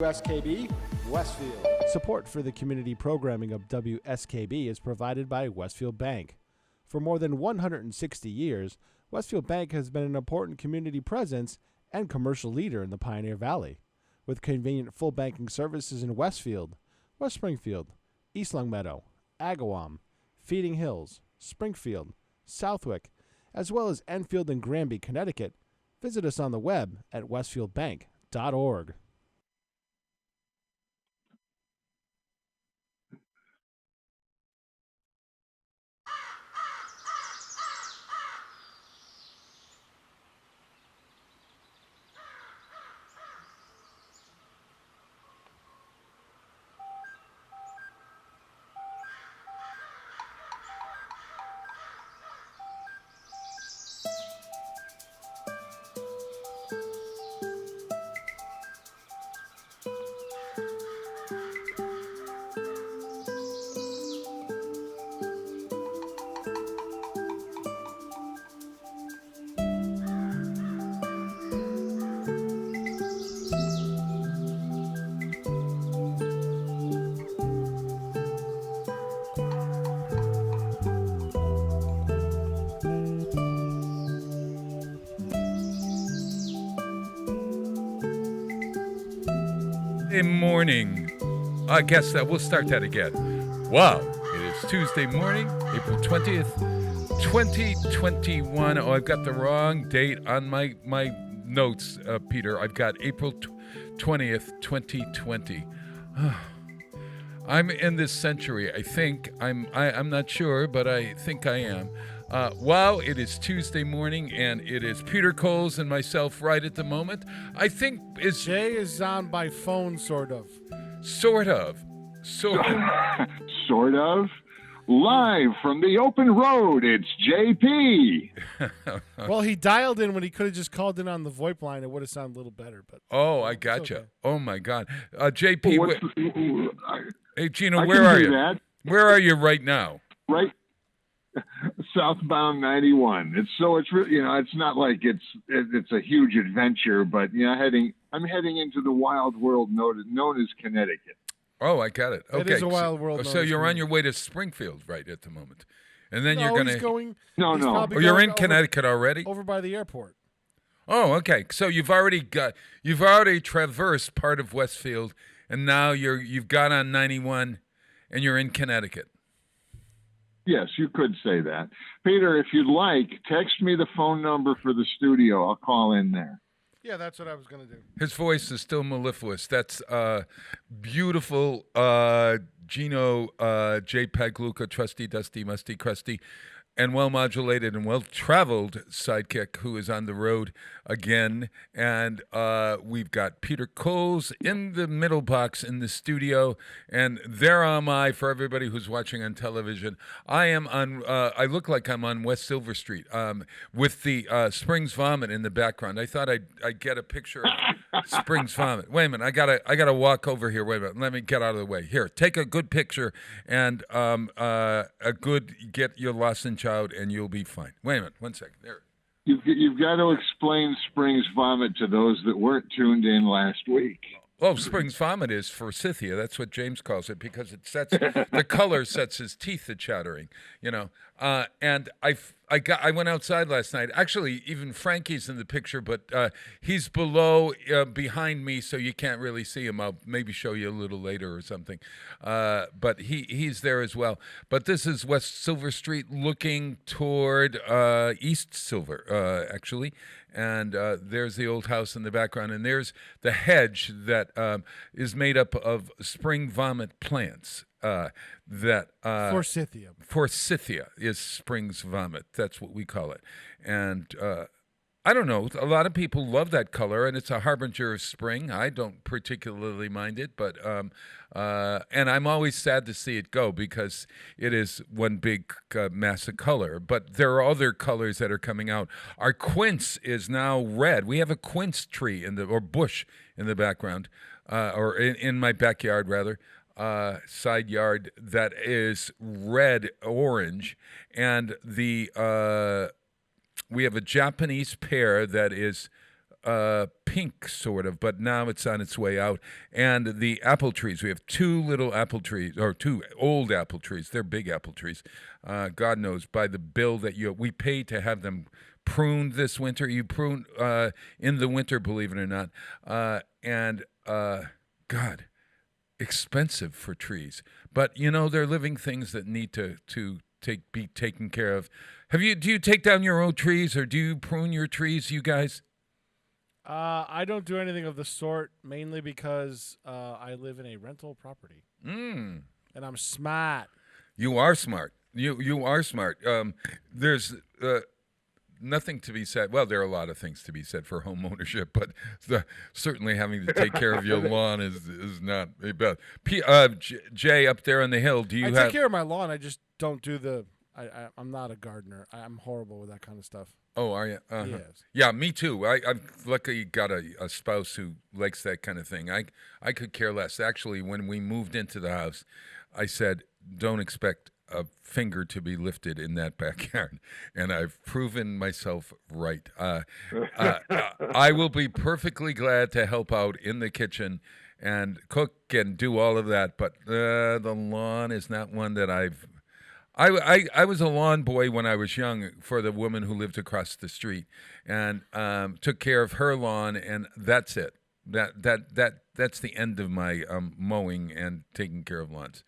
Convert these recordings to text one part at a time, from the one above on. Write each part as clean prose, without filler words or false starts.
WSKB, Westfield. Support for the community programming of WSKB is provided by Westfield Bank. For more than 160 years, Westfield Bank has been an important community presence and commercial leader in the Pioneer Valley. With convenient full banking services in Westfield, West Springfield, East Longmeadow, Agawam, Feeding Hills, Springfield, Southwick, as well as Enfield and Granby, Connecticut, visit us on the web at westfieldbank.org. Morning. I guess that we'll start that again. Wow, it is Tuesday morning, April 20th, 2021. Oh, I've got the wrong date on my notes, Peter. I've got April 20th, 2020. I'm in this century. I think I'm not sure, but I think I am. Wow, it is Tuesday morning, and it is Peter Coles and myself right at the moment. I think it's... Jay is on by phone, sort of. Sort of. Sort of. Live from the open road, it's JP. Well, he dialed in when he could have just called in on the VoIP line. It would have sounded a little better. But oh, I gotcha. Okay. Oh, my God. JP, hey, Gino, I where are do you? That. Where are you right now? Right. Southbound 91. It's really, it's not like it's a huge adventure, but I'm heading into the wild world known as Connecticut. Oh, I got it. Okay. It is a wild world. So you're on your way to Springfield right at the moment, and then you're he's going. No. Oh, you're in Connecticut already. Over by the airport. Oh, okay. So you've already traversed part of Westfield, and now you've got on 91, and you're in Connecticut. Yes, you could say that. Peter, if you'd like, text me the phone number for the studio. I'll call in there. Yeah, that's what I was going to do. His voice is still mellifluous. That's beautiful Gino, JPEG, Luca, Trusty, Dusty, Musty, Crusty, and well-modulated and well-traveled sidekick who is on the road again. And we've got Peter Coles in the middle box in the studio. And there am I, for everybody who's watching on television. I am on, I look like I'm on West Silver Street with the Springs Vomit in the background. I thought I'd get a picture of Springs Vomit. Wait a minute, I gotta walk over here. Wait a minute, let me get out of the way. Here, take a good picture and get your lozenge out, and you'll be fine. Wait a minute, 1 second. There. You've got to explain Springs Vomit to those that weren't tuned in last week. Oh, Springs Vomit is forsythia. That's what James calls it because it sets the color sets his teeth at chattering. And I went outside last night. Actually, even Frankie's in the picture, but he's behind me, so you can't really see him. I'll maybe show you a little later or something. But he's there as well. But this is West Silver Street, looking toward East Silver, actually. And there's the old house in the background, and there's the hedge that is made up of spring vomit plants. Forsythia is Springs Vomit. That's what we call it. And I don't know. A lot of people love that color, and it's a harbinger of spring. I don't particularly mind it, but and I'm always sad to see it go because it is one big mass of color. But there are other colors that are coming out. Our quince is now red. We have a quince tree or bush in the background, or in my backyard rather. Side yard that is red orange, and we have a Japanese pear that is pink, sort of, but now it's on its way out. And the apple trees, we have two little apple trees, or two old apple trees. They're big apple trees. God knows, by the bill that we pay to have them pruned this winter. You prune in the winter, believe it or not. And God, expensive for trees. But, they're living things that need to be taken care of. Do you take down your own trees, or do you prune your trees, you guys? I don't do anything of the sort, mainly because I live in a rental property. And I'm smart. You are smart. You are smart. There's nothing to be said. Well, there are a lot of things to be said for home ownership, but certainly having to take care of your lawn is not a bad. Jay, up there on the hill, I take care of my lawn. I just don't do the. I'm not a gardener. I'm horrible with that kind of stuff. Oh, are you? Yes. Yeah, me too. I've luckily got a spouse who likes that kind of thing. I could care less. Actually, when we moved into the house, I said, don't expect a finger to be lifted in that backyard. And I've proven myself right. I will be perfectly glad to help out in the kitchen and cook and do all of that. But the lawn is not one that I was a lawn boy when I was young for the woman who lived across the street, and took care of her lawn, and that's it. That's the end of my mowing and taking care of lawns.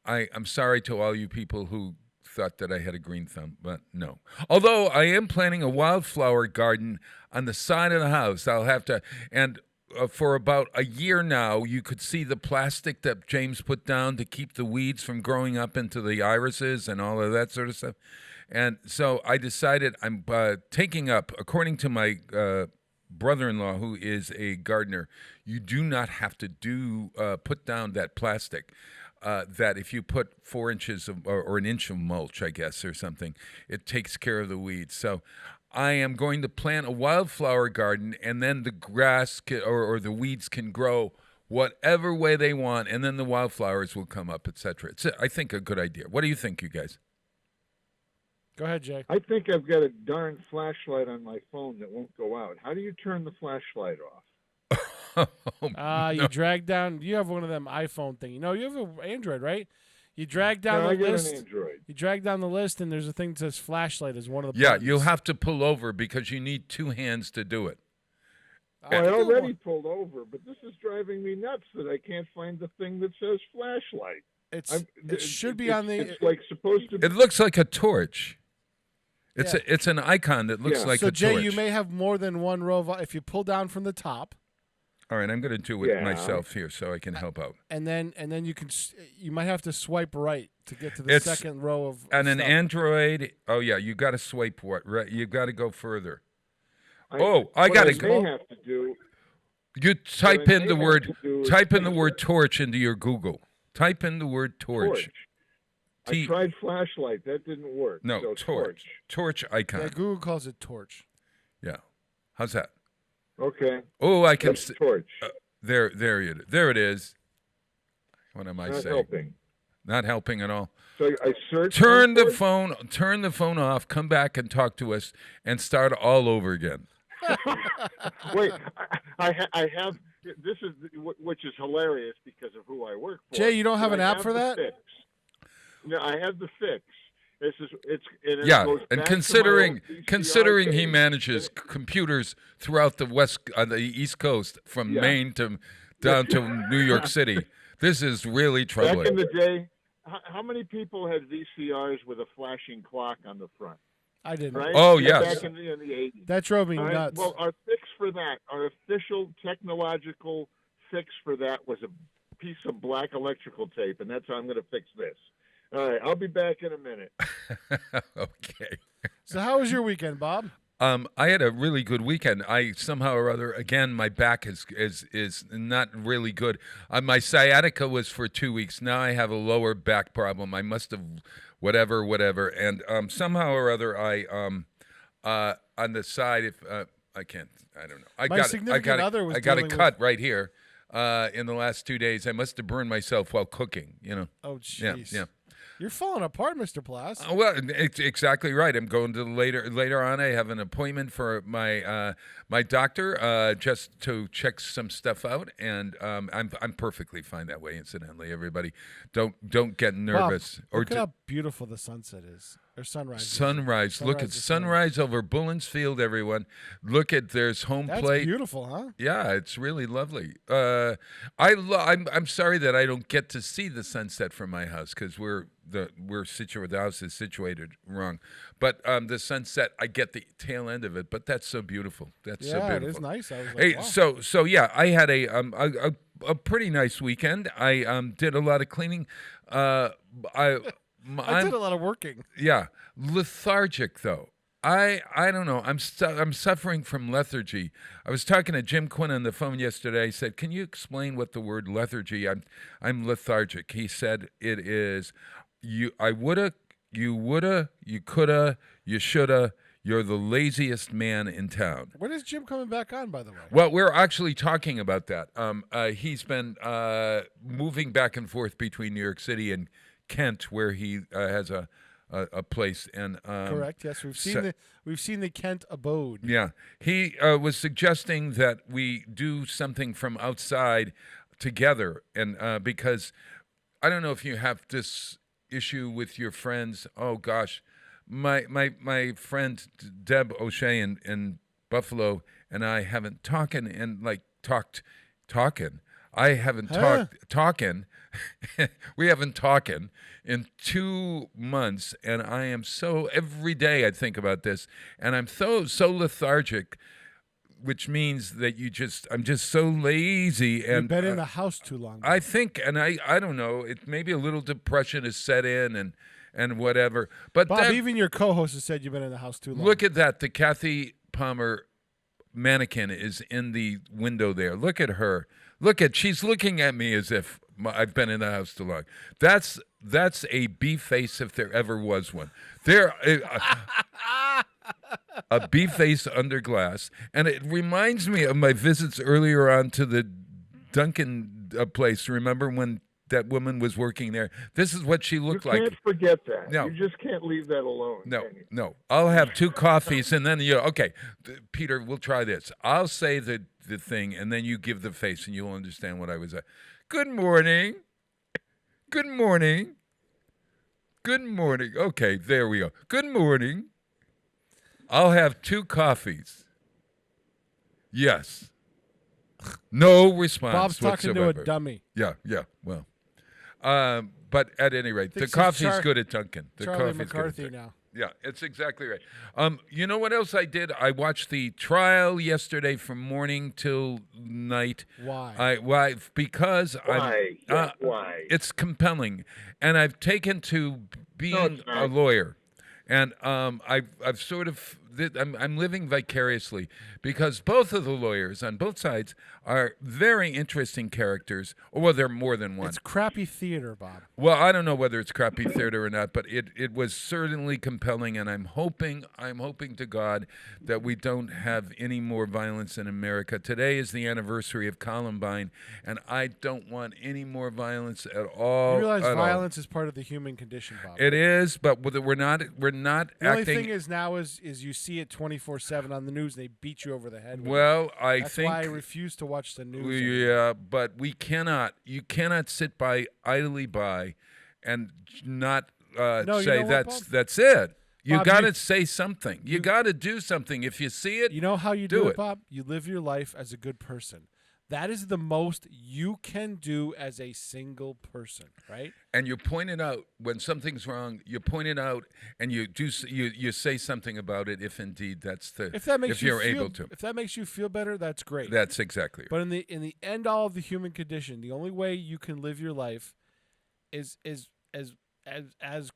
I'm sorry to all you people who thought that I had a green thumb, but no. Although I am planting a wildflower garden on the side of the house. I'll have to, and for about a year now, you could see the plastic that James put down to keep the weeds from growing up into the irises and all of that sort of stuff. And so I decided I'm taking up, according to my brother-in-law, who is a gardener, you do not have to put down that plastic. That if you put 4 inches or an inch of mulch, I guess, or something, it takes care of the weeds. So I am going to plant a wildflower garden, and then the grass or the weeds can grow whatever way they want, and then the wildflowers will come up, etc. It's, I think, a good idea. What do you think, you guys? Go ahead, Jay. I think I've got a darn flashlight on my phone that won't go out. How do you turn the flashlight off? You drag down. You have one of them iPhone thing. You have an Android, right? You drag down the list. An Android. You drag down the list, and there's a thing that says flashlight as one of the. Yeah, buttons. you'll have to pull over because you need 2 hands to do it. I already pulled over, but this is driving me nuts that I can't find the thing that says flashlight. It should be on the. It's like supposed to. It looks like a torch. It's Yeah. it's an icon that looks like so a Jay, torch. you may have more than one row of. If you pull down from the top. All right, I'm going to do it myself here so I can help out. And then you might have to swipe right to get to the second row of. On an stuff. Android, you got to swipe right. You got to go further. I got it. May have to do. You type in the word torch into your Google. Type in the word torch. I tried flashlight. That didn't work. No, so torch. Torch icon. Yeah, Google calls it torch. Yeah. How's that? Okay. Oh, I can see. Torch. There it is. What am I Not saying? helping. Not helping at all. So I searched. Turn the phone off. Come back and talk to us, and start all over again. Wait, I have. This is which is hilarious because of who I work for. Jay, you don't have an app for that? Fix. No, I have the fix. And considering he manages computers throughout the East Coast from Maine down to New York City, this is really troubling. Back in the day, how many people had VCRs with a flashing clock on the front? I didn't. Right? Oh, yes. Back in the 80s. That drove me nuts. Well, our fix for that, our official technological fix for that was a piece of black electrical tape, and that's how I'm going to fix this. All right, I'll be back in a minute. Okay. So how was your weekend, Bob? I had a really good weekend. I somehow or other, again, my back is not really good. My sciatica was for 2 weeks. Now I have a lower back problem. I must have whatever. And somehow or other, I on the side, if I can't, I don't know. I got a cut right here in the last 2 days. I must have burned myself while cooking. Oh, jeez. Yeah. You're falling apart, Mr. Plass. Well, it's exactly right. I'm going to later on. I have an appointment for my my doctor just to check some stuff out, and I'm perfectly fine that way. Incidentally, everybody, don't get nervous. Bob, look at how beautiful the sunset is, or sunrise. Sunrise. Look at sunrise over Bullens Field, everyone. Look at there's home That's plate. beautiful, huh? Yeah, it's really lovely. I'm sorry that I don't get to see the sunset from my house because the house is situated wrong. But the sunset, I get the tail end of it. But that's so beautifble. That's so beautiful. Yeah, it is nice. I was like, Hey, wow. so yeah, I had a pretty nice weekend. I did a lot of cleaning. I did a lot of working. Yeah, lethargic though. I don't know. I'm suffering from lethargy. I was talking to Jim Quinn on the phone yesterday. I said, "Can you explain what the word lethargy?" I'm lethargic. He said it is I woulda, you coulda, you shoulda. You're the laziest man in town. When is Jim coming back on, by the way? Well, we're actually talking about that. He's been moving back and forth between New York City and Kent, where he has a place. And Correct. Yes, we've seen the Kent abode. yeah, he was suggesting that we do something from outside together, and because I don't know if you have this issue with your friends. Oh gosh. My friend Deb O'Shea in Buffalo and I haven't talking. I haven't talking. We haven't talking in 2 months, and I am so every day I think about this, and I'm so lethargic, which means that I'm just so lazy. And You've been in the house too long. I think, and I don't know, it maybe a little depression has set in and whatever. But Bob, even your co-host has said you've been in the house too long. Look at that. The Kathy Palmer mannequin is in the window there. Look at her. She's looking at me as if I've been in the house too long. That's a bee face if there ever was one. A bee face under glass. And it reminds me of my visits earlier on to the Duncan place. Remember when that woman was working there? This is what she looked like. You can't forget that. No. You just can't leave that alone. No. I'll have 2 coffees and then okay, Peter, we'll try this. I'll say the thing and then you give the face and you'll understand what I was at. Good morning. Good morning. Good morning. Okay, there we go. Good morning. I'll have 2 coffees. Yes. No response Bob's whatsoever. talking to a dummy. Yeah. Well, but at any rate, the Thinks he's coffee's good at Duncan. The Charlie coffee's McCarthy good at Duncan. now. Yeah, it's exactly right. You know what else I did? I watched the trial yesterday from morning till night. Why? Why? Because Why? Why? It's compelling, and I've taken to being a lawyer, and I've sort of I'm living vicariously because both of the lawyers on both sides are very interesting characters. Well, they're more than one. It's crappy theater, Bob. Well, I don't know whether it's crappy theater or not, but it was certainly compelling, and I'm hoping to God that we don't have any more violence in America. Today is the anniversary of Columbine, and I don't want any more violence at all. You realize violence is part of the human condition, Bob. It is, but we're not the acting. only thing is now is you see it 24/7 on the news, and they beat you over the head with Well, it. I That's think why I refuse to watch the news. Yeah, but we cannot. You cannot sit idly by, and not say that's it. You Bob, got to say something. You got to do something. If you see it, You know how you do do it, it. Bob? You live your life as a good person. That is the most you can do as a single person, right? and you point it out when something's wrong. You point it out, and you say something about it. If indeed that's If that makes you're you feel, able to. if that makes you feel better, that's great. That's exactly right. But in the end all of the human condition, the only way you can live your life is as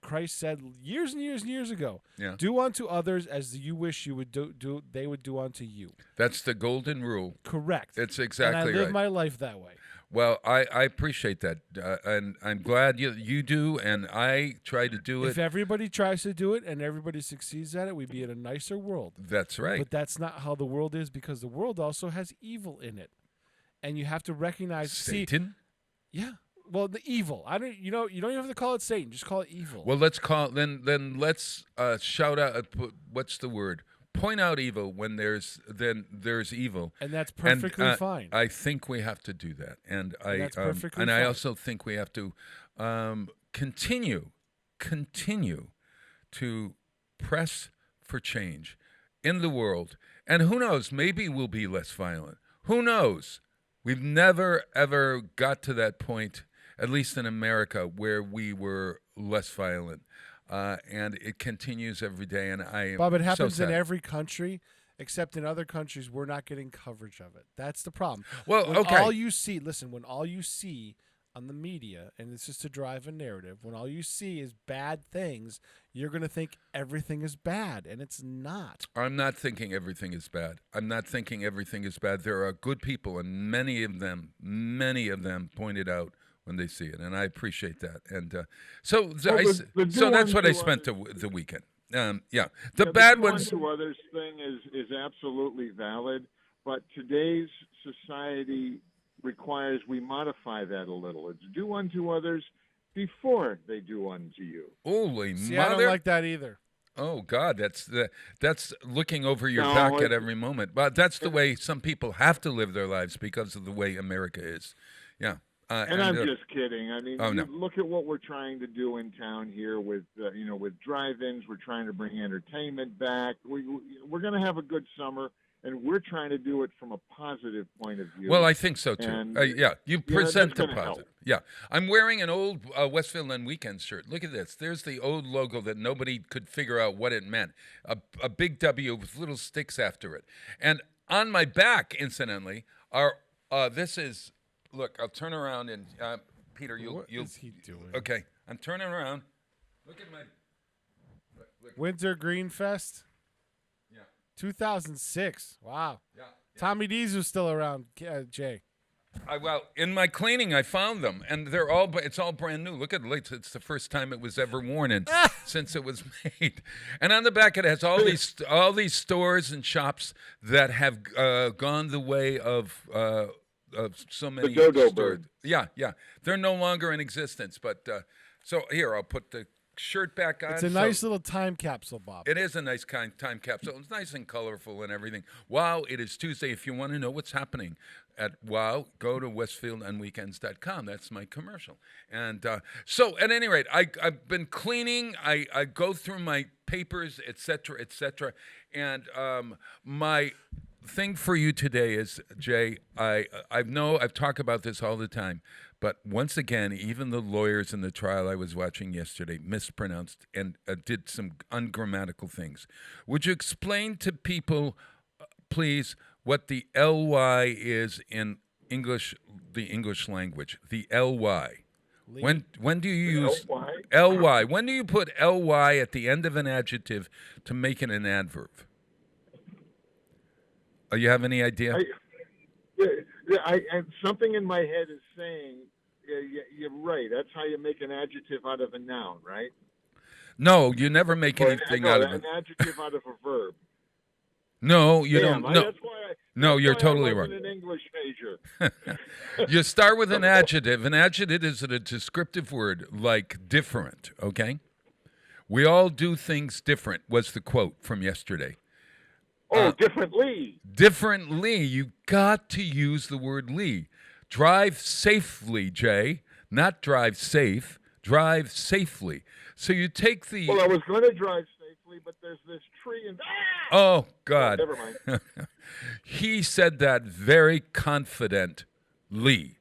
Christ said years and years and years ago. Yeah. Do unto others as you wish you would do they would do unto you. That's the golden rule. Correct. It's exactly and I live right. my life that way. Well, I appreciate that, and I'm glad you do, and I try to do If it. everybody tries to do it and everybody succeeds at it, we'd be in a nicer world. That's right. But that's not how the world is, because the world also has evil in it. And you have to recognize Satan? Yeah. Well, the evil. I don't. You don't even have to call it Satan. Just call it evil. Well, let's call then let's shout out. What's the word? Point out evil when there's evil, and that's perfectly fine. I think we have to do that, and that's perfectly and fine. I also think we have to continue to press for change in the world. And who knows? Maybe we'll be less violent. Who knows? We've never ever got to that point, at least in America, where we were less violent. And it continues every day, and Bob, it happens so in sad. every country, except in other countries we're not getting coverage of it. That's the problem. Well, when okay. all you see on the media, and it's just to drive a narrative, when all you see is bad things, you're going to think everything is bad, and it's not. I'm not thinking everything is bad. There are good people, and many of them pointed out when they see it, and I appreciate that. And so that's what I spent the weekend. The bad ones. The others thing is absolutely valid, but today's society requires we modify that a little. It's do unto others before they do unto you. Holy See, mother! I don't like that either. Oh God, that's looking over your back at every moment. But that's the way some people have to live their lives because of the way America is. Yeah. And I'm just kidding. I mean, no. Look at what we're trying to do in town here with with drive-ins. We're trying to bring entertainment back. We're going to have a good summer, and we're trying to do it from a positive point of view. Well, I think so too. And, you present the that's gonna positive. help. Yeah, I'm wearing an old Westfield on Weekends shirt. Look at this. There's the old logo that nobody could figure out what it meant. A big W with little sticks after it, and on my back, incidentally, are this is. Look, I'll turn around and Peter, you'll. What is he doing? Okay, I'm turning around. Look at my. Look. Winter Green Fest. Yeah. 2006. Wow. Yeah. Tommy D's was still around. Jay. Well, in my cleaning, I found them, and it's all brand new. Look at it; it's the first time it was ever worn, and since it was made. And on the back, it has all these stores and shops that have gone the way of so many the dodo stores. bird. Yeah, they're no longer in existence. But so here, I'll put the shirt back on. It's a nice little time capsule, Bob. It is a nice time capsule. It's nice and colorful and everything. Wow, it is Tuesday. If you want to know what's happening at Wow, go to westfieldonweekends.com. That's my commercial. And so at any rate, I've been cleaning. I go through my papers, et cetera, etc. And my thing for you today is, Jay, I've talked about this all the time, but once again, even the lawyers in the trial I was watching yesterday mispronounced and did some ungrammatical things. Would you explain to people, please, what the ly is in English, the English language? The ly. When do you use ly? When do you put ly at the end of an adjective to make it an adverb? You have any idea? Something in my head is saying, you're right. That's how you make an adjective out of a noun, right? No, you never make anything out of it. An adjective out of a verb. No, you don't. No, that's why you're totally I right. wasn't an English major. You start with an adjective. An adjective is a descriptive word like different, okay? We all do things different, was the quote from yesterday. Oh, differently. Differently. You got to use the word ly. Drive safely, Jay. Not drive safe. Drive safely. So you take the... Well, I was going to drive safely, but there's this tree and... Oh, God. Never mind. He said that very confidently.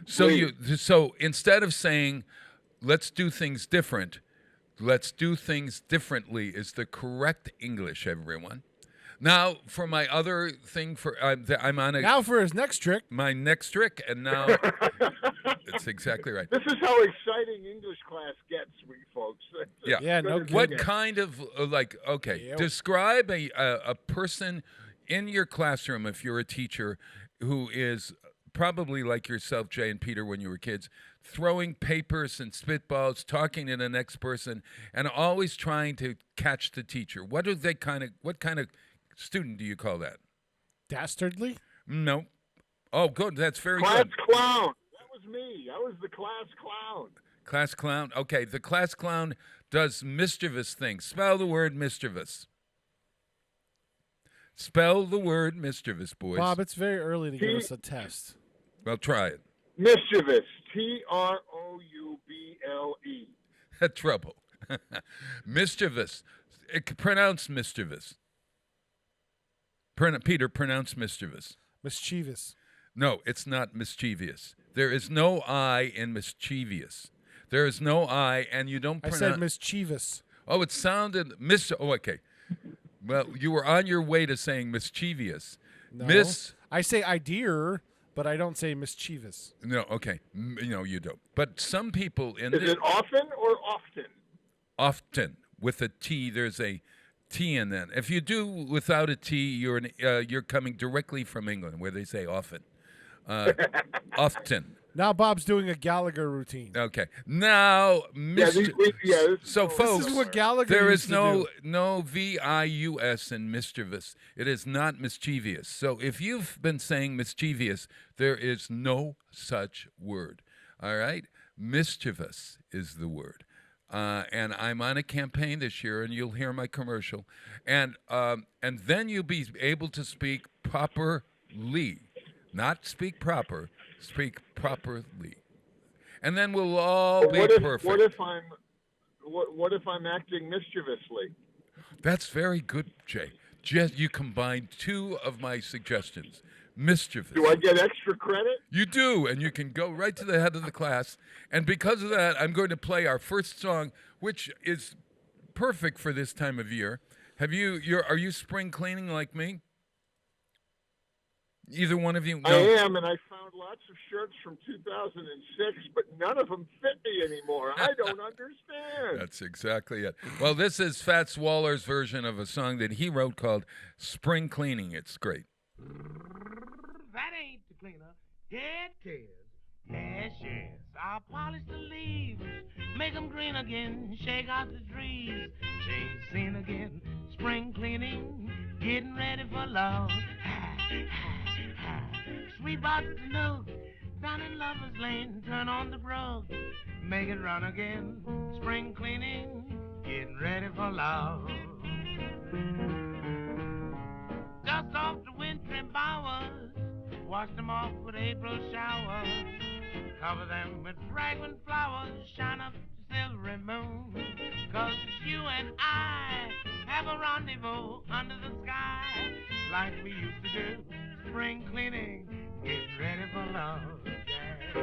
So instead of saying, let's do things different, let's do things differently is the correct English, everyone. Now, for my other thing, I'm on a... Now for his next trick. My next trick, and now... That's exactly right. This is how exciting English class gets, we folks. Yeah, no kidding. What kind of, describe a person in your classroom, if you're a teacher, who is probably like yourself, Jay and Peter, when you were kids, throwing papers and spitballs, talking to the next person, and always trying to catch the teacher. What kind of student do you call that? Dastardly? No. Oh, good. That's very Class good. clown. That was me. I was the class clown. Class clown? Okay, the class clown does mischievous things. Spell the word mischievous. Spell the word mischievous, boys. Bob, it's very early to give us a test. Well, try it. Mischievous. Troube. Trouble. Mischievous. Pronounce mischievous. Peter, pronounce mischievous. Mischievous. No, it's not mischievous. There is no I in mischievous. There is no I, and you don't I pronounce... said mischievous. Oh, it sounded... Oh, okay. Well, you were on your way to saying mischievous. No. I say idea, but I don't say mischievous. No, okay. No, you don't. But some people in... Is it often or often? Often. With a T, there's a T in that. If you do without a T, you're coming directly from England, where they say often. Often. Now Bob's doing a Gallagher routine. Okay. Now, so folks, this is what Gallagher there used is to no V-I-U-S in mischievous. It is not mischievous. So if you've been saying mischievous, there is no such word. All right? Mischievous is the word. And I'm on a campaign this year, and you'll hear my commercial. And then you'll be able to speak properly. Not speak proper, speak properly. And then we'll all be perfect. What if I'm acting mischievously? That's very good, Jay. Just you combined two of my suggestions. Mischievous. Do I get extra credit? You do, and you can go right to the head of the class. And because of that, I'm going to play our first song, which is perfect for this time of year. Are you spring cleaning like me? Either one of you? No. I am, and I found lots of shirts from 2006, but none of them fit me anymore. I don't understand. That's exactly it. Well, this is Fats Waller's version of a song that he wrote called Spring Cleaning. It's great. That ain't the cleaner. It is. Yes, yes. I'll polish the leaves, make them green again, shake out the trees, change scene again, spring cleaning, getting ready for love. Sweep out the nook, down in Lover's Lane, turn on the brook, make it run again, spring cleaning, getting ready for love. Dust off the wintry bowers, wash them off with April showers, cover them with fragrant flowers, shine up the silvery moon, 'cause you and I have a rendezvous under the sky, like we used to do, spring cleaning, getting ready for love, yeah.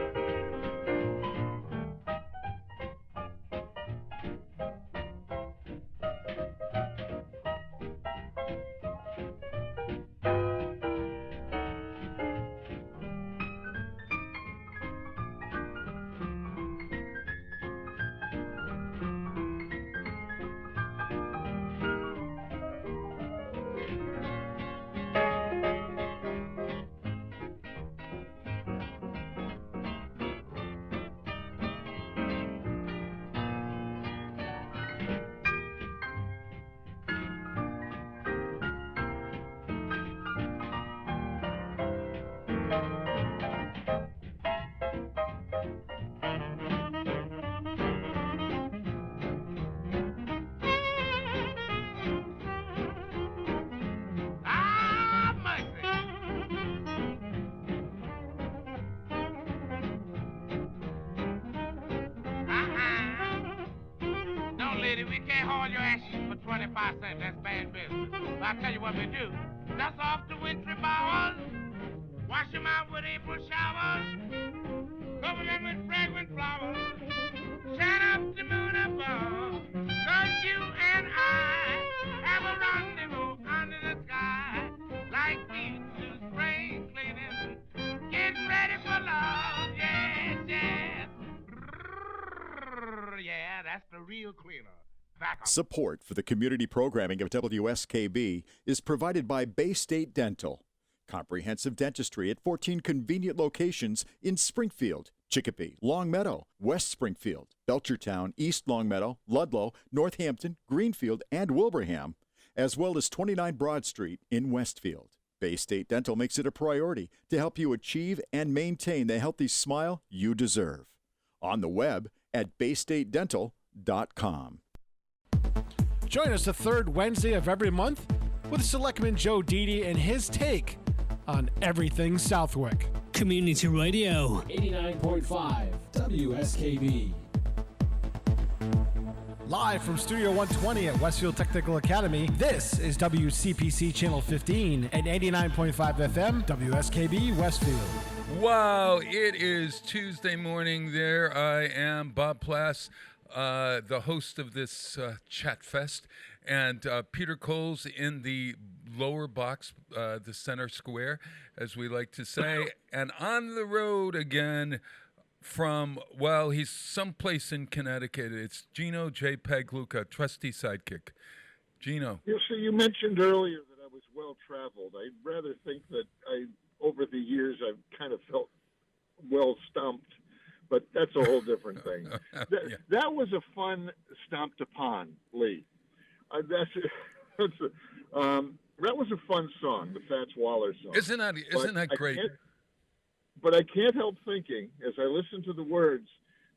We can't haul your ashes for 25 cents. That's bad business. So I'll tell you what we do. Dust off the wintry bowers, wash them out with April showers, cover them with fragrant flowers, shine up the moon above, 'cause you and I have a rendezvous under the sky, like we used to spring cleaning, getting ready for love, yes, yes. Yeah, that's the real cleaner. Support for the community programming of WSKB is provided by Bay State Dental. Comprehensive dentistry at 14 convenient locations in Springfield, Chicopee, Longmeadow, West Springfield, Belchertown, East Longmeadow, Ludlow, Northampton, Greenfield, and Wilbraham, as well as 29 Broad Street in Westfield. Bay State Dental makes it a priority to help you achieve and maintain the healthy smile you deserve. On the web at baystatedental.com. Join us the third Wednesday of every month with Selectman Joe Didi and his take on everything Southwick. Community Radio. 89.5 WSKB. Live from Studio 120 at Westfield Technical Academy, this is WCPC Channel 15 and 89.5 FM, WSKB Westfield. Wow, it is Tuesday morning. There I am, Bob Plass, the host of this Chat Fest, and Peter Coles in the lower box, the center square, as we like to say, and on the road again from, well, he's someplace in Connecticut. It's Gino JPEG Luca, trusty sidekick. Gino. You mentioned earlier that I was well-traveled. I'd rather think that over the years, I've kind of felt well-stumped, but that's a whole different thing. That was a fun stomped upon, Lee. That was a fun song, the Fats Waller song. Isn't that great? But I can't help thinking, as I listen to the words,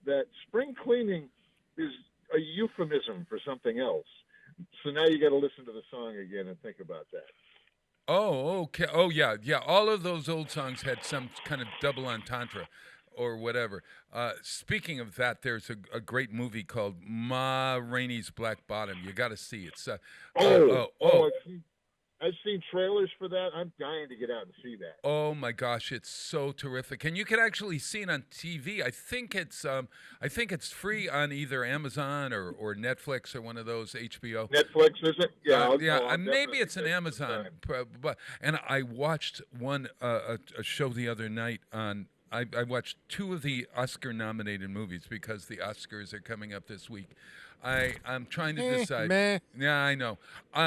that spring cleaning is a euphemism for something else. So now you got to listen to the song again and think about that. Oh, okay. Oh, yeah. All of those old songs had some kind of double entendre or whatever. Speaking of that, there's a great movie called Ma Rainey's Black Bottom. You got to see it. I've seen trailers for that. I'm dying to get out and see that. Oh my gosh, it's so terrific, and you can actually see it on TV. I think it's free on either Amazon or Netflix or one of those HBO. Netflix, is it? Yeah, maybe it's an Amazon. But and I watched a show the other night on. I watched two of the Oscar-nominated movies because the Oscars are coming up this week. I'm trying to decide. Meh. Yeah, I know.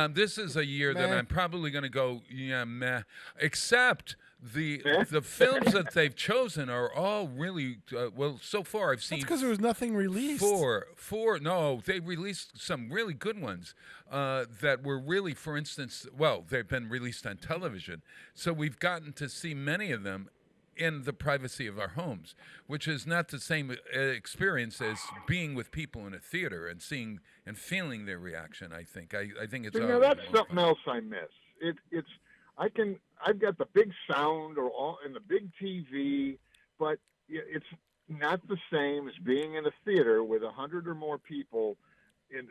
This is a year that I'm probably going to go, meh. Except the films that they've chosen are all really, well, so far I've seen. That's because there was nothing released. No, they released some really good ones that were really, for instance, well, they've been released on television. So we've gotten to see many of them in the privacy of our homes, which is not the same experience as being with people in a theater and seeing and feeling their reaction. I think it's. That's something else I miss. I've got the big sound and the big TV, but it's not the same as being in a theater with 100 or more people.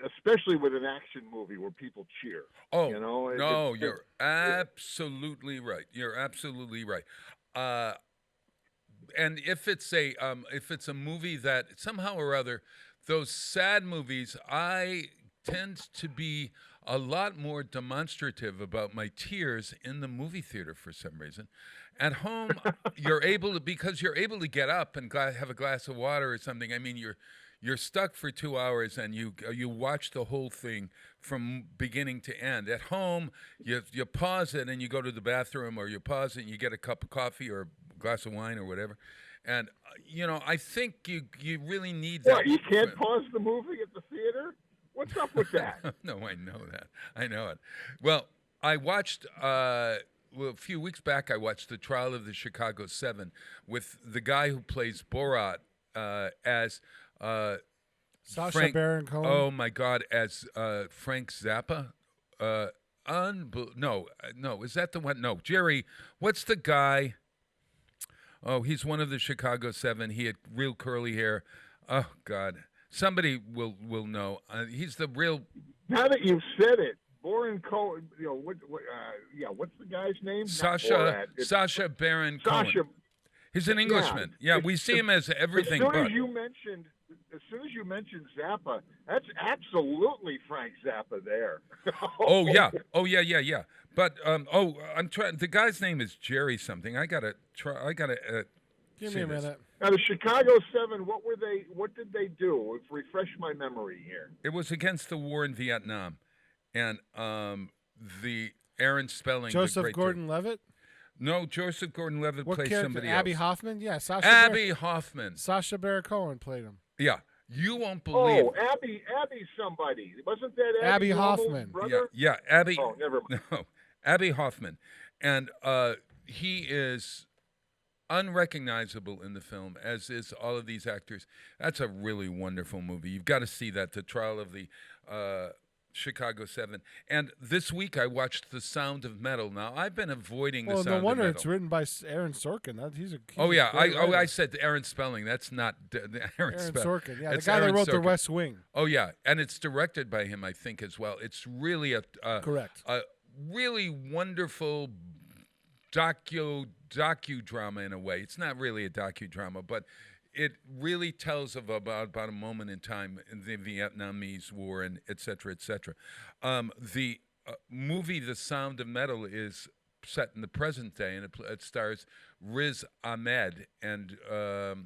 Especially with an action movie where people cheer. Oh, no, you're absolutely right. You're absolutely right. And if it's a movie that somehow or other, those sad movies, I tend to be a lot more demonstrative about my tears in the movie theater for some reason. At home, you're able to get up and have a glass of water or something. I mean, you're stuck for 2 hours and you watch the whole thing from beginning to end. At home, you pause it and you go to the bathroom, or you pause it and you get a cup of coffee or a glass of wine or whatever. And, I think you really need that. What, you can't pause the movie at the theater? What's up with that? No, I know that. I know it. Well, I watched... a few weeks back, I watched The Trial of the Chicago 7 with the guy who plays Borat as Sacha Baron Cohen. Oh my God, as Frank Zappa. No, is that the one? No, Jerry. What's the guy? Oh, he's one of the Chicago 7. He had real curly hair. Oh God, somebody will know. He's the real. Now that you've said it. Baron Cohen, what's the guy's name? Sacha Baron Cohen. He's an Englishman. Yeah, we see him as everything. As soon as you mentioned Zappa, that's absolutely Frank Zappa there. Oh yeah. But I'm trying. The guy's name is Jerry something. I gotta try. Give me a minute. Now the Chicago 7. What did they do? Refresh my memory here. It was against the war in Vietnam. And the Aaron Spelling. Joseph Gordon-Levitt? No, Joseph Gordon-Levitt plays somebody else. Abby Hoffman? Yeah, Hoffman. Sacha Baron Cohen played him. Yeah. You won't believe. Oh, Abby somebody. Wasn't that Abby Hoffman? Brother? Yeah, Abby. Oh, never mind. No, Abby Hoffman. and he is unrecognizable in the film, as is all of these actors. That's a really wonderful movie. You've got to see that, The Trial of the Chicago 7. And this week I watched The Sound of Metal. Now, I've been avoiding The Well, Sound no wonder of it's Metal. written by Aaron Sorkin. He's a Oh, he's a yeah. great writer. I said Aaron Spelling. That's not Aaron Aaron Spelling. Sorkin. Yeah, the It's guy that Aaron wrote The Sorkin. West Wing. Oh, yeah. And it's directed by him, I think, as well. It's really Correct. a really wonderful docudrama in a way. It's not really a docudrama, but it really tells of about a moment in time in the Vietnamese War and et cetera, et cetera. The movie The Sound of Metal is set in the present day, and it stars Riz Ahmed, and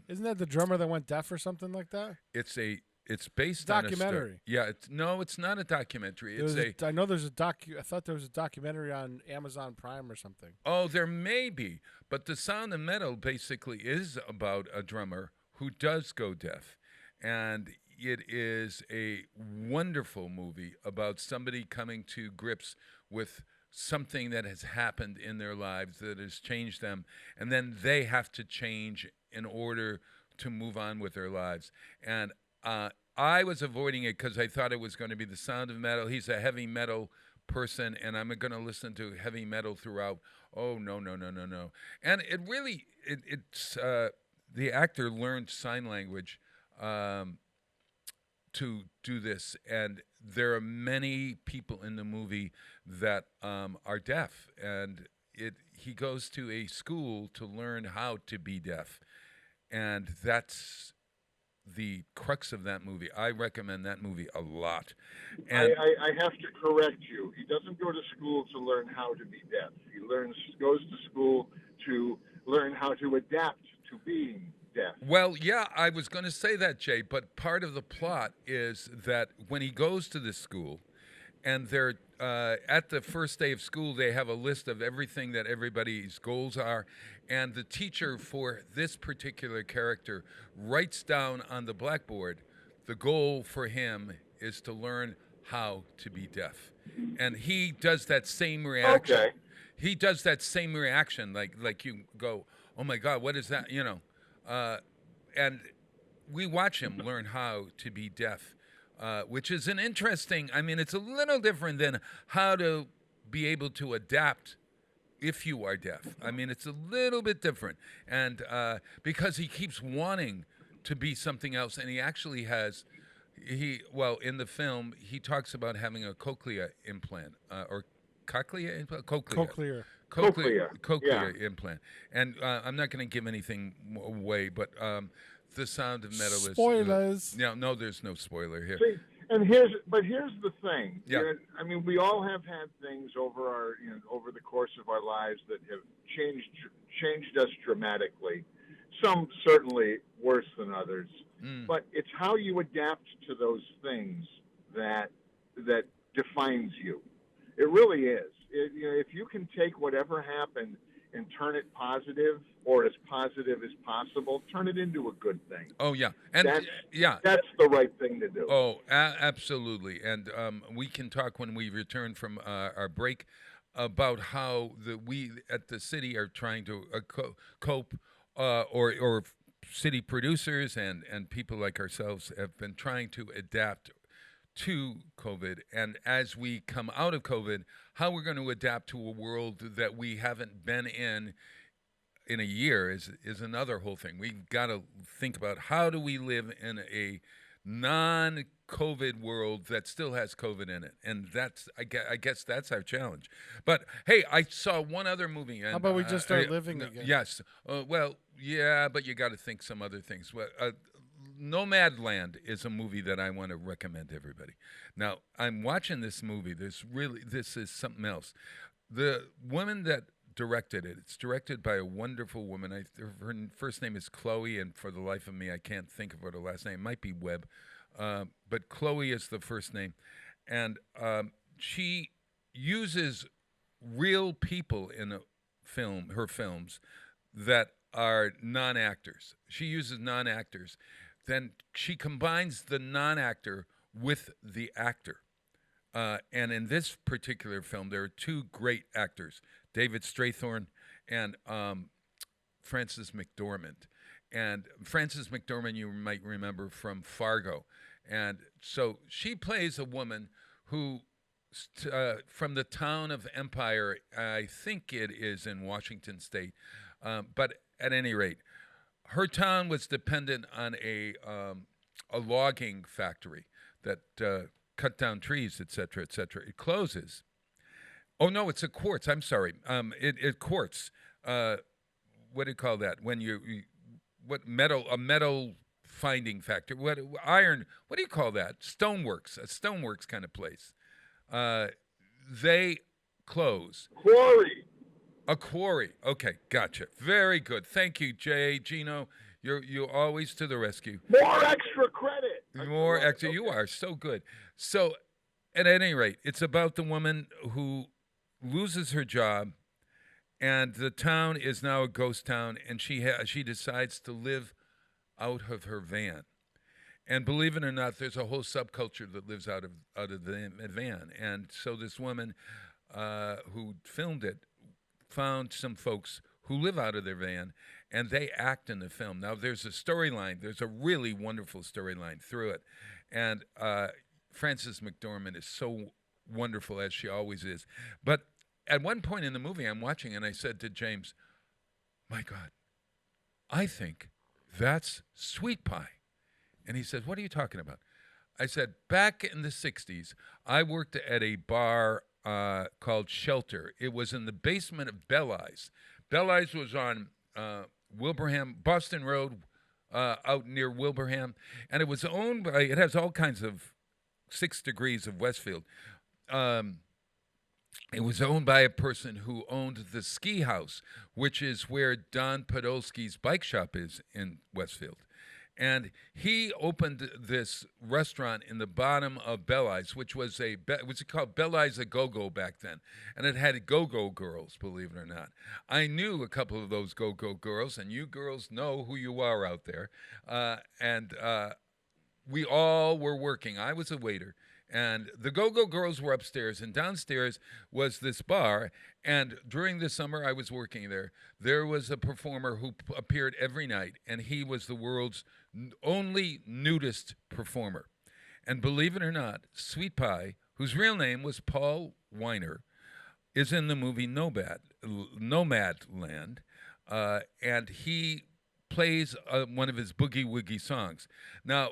Isn't that the drummer that went deaf or something like that? it's based Documentary. on it's not a documentary. I know there's a I thought there was a documentary on Amazon Prime or something. Oh, there may be, but The Sound of Metal basically is about a drummer who does go deaf, and it is a wonderful movie about somebody coming to grips with something that has happened in their lives that has changed them, and then they have to change in order to move on with their lives. And I was avoiding it because I thought it was going to be The Sound of Metal. He's a heavy metal person, and I'm going to listen to heavy metal throughout. Oh, no. And it really, it's the actor learned sign language to do this, and there are many people in the movie that are deaf, and he goes to a school to learn how to be deaf, and that's the crux of that movie. I recommend that movie a lot. And I have to correct you. He doesn't go to school to learn how to be deaf. He goes to school to learn how to adapt to being deaf. well, yeah, I was going to say that, Jay, but part of the plot is that when he goes to this school, and they're at the first day of school, they have a list of everything that everybody's goals are, and the teacher for this particular character writes down on the blackboard the goal for him is to learn how to be deaf, and he does that same reaction. Okay. He does that same reaction, like you go, oh my God, what is that? And we watch him learn how to be deaf. Which is an interesting, it's a little different than how to be able to adapt if you are deaf. It's a little bit different. And because he keeps wanting to be something else, and he actually has, in the film, he talks about having a cochlea implant, or cochlea implant? Cochlear. Cochlear implant. And I'm not going to give anything away, but The Sound of Metal is Spoilers. no, there's no spoiler here. See, and here's the thing. Yeah. We all have had things over over the course of our lives that have changed us dramatically. Some certainly worse than others. But it's how you adapt to those things that defines you. It really is. If you can take whatever happened and turn it positive, or as positive as possible, turn it into a good thing. Oh, yeah. And that's the right thing to do. Oh, absolutely. And we can talk when we return from our break about how we at the city are trying to cope, or city producers and people like ourselves have been trying to adapt to COVID, and as we come out of COVID, how we're going to adapt to a world that we haven't been in a year is another whole thing. We've got to think about how do we live in a non-COVID world that still has COVID in it, and that's I guess that's our challenge. But hey, I saw one other movie. And, How about we just start living again? Yes. Well, yeah, but you got to think some other things. Well, Nomadland is a movie that I want to recommend to everybody. Now, I'm watching this movie. This is something else. The woman that directed it, it's directed by a wonderful woman. Her first name is Chloe, and for the life of me, I can't think of what her last name. It might be Webb, but Chloe is the first name. And she uses real people in her films that are non-actors. She uses non-actors. Then she combines the non-actor with the actor. And in this particular film, there are two great actors, David Strathorn, and Frances McDormand. And Frances McDormand, you might remember from Fargo. And so she plays a woman who, from the town of Empire, I think it is in Washington State, but at any rate, her town was dependent on a logging factory that cut down trees, et cetera, et cetera. It closes. Oh, no, it's a quartz. I'm sorry. It quartz. What do you call that? When what metal, a metal finding factory, what iron, what do you call that? Stoneworks, a stoneworks kind of place. They close. Quarry. A quarry. Okay, gotcha. Very good. Thank you, Jay. Gino, you're always to the rescue. More extra credit. More extra. Okay. You are so good. So, at any rate, it's about the woman who loses her job, and the town is now a ghost town, and she decides to live out of her van. And believe it or not, there's a whole subculture that lives out of the van. And so this woman who filmed it found some folks who live out of their van, and they act in the film. Now, there's a storyline. There's a really wonderful storyline through it. And Frances McDormand is so wonderful, as she always is. But at one point in the movie, I'm watching, and I said to James, my God, I think that's Sweet Pie. And he said, what are you talking about? I said, back in the 60s, I worked at a bar called Shelter. It was in the basement of Belley's. Belley's was on Wilbraham, Boston Road, out near Wilbraham. And it was owned by, it has all kinds of 6 degrees of Westfield. It was owned by a person who owned the ski house, which is where Don Podolsky's bike shop is in Westfield. And he opened this restaurant in the bottom of Belley's, which was called Belley's a Go-Go back then. And it had go-go girls, believe it or not. I knew a couple of those go-go girls, and you girls know who you are out there. And we all were working. I was a waiter. And the go-go girls were upstairs, and downstairs was this bar. And during the summer I was working there, there was a performer who appeared every night, and he was the world's only nudist performer. And believe it or not, Sweet Pie, whose real name was Paul Weiner, is in the movie Nomadland, and he plays one of his Boogie Woogie songs. Now,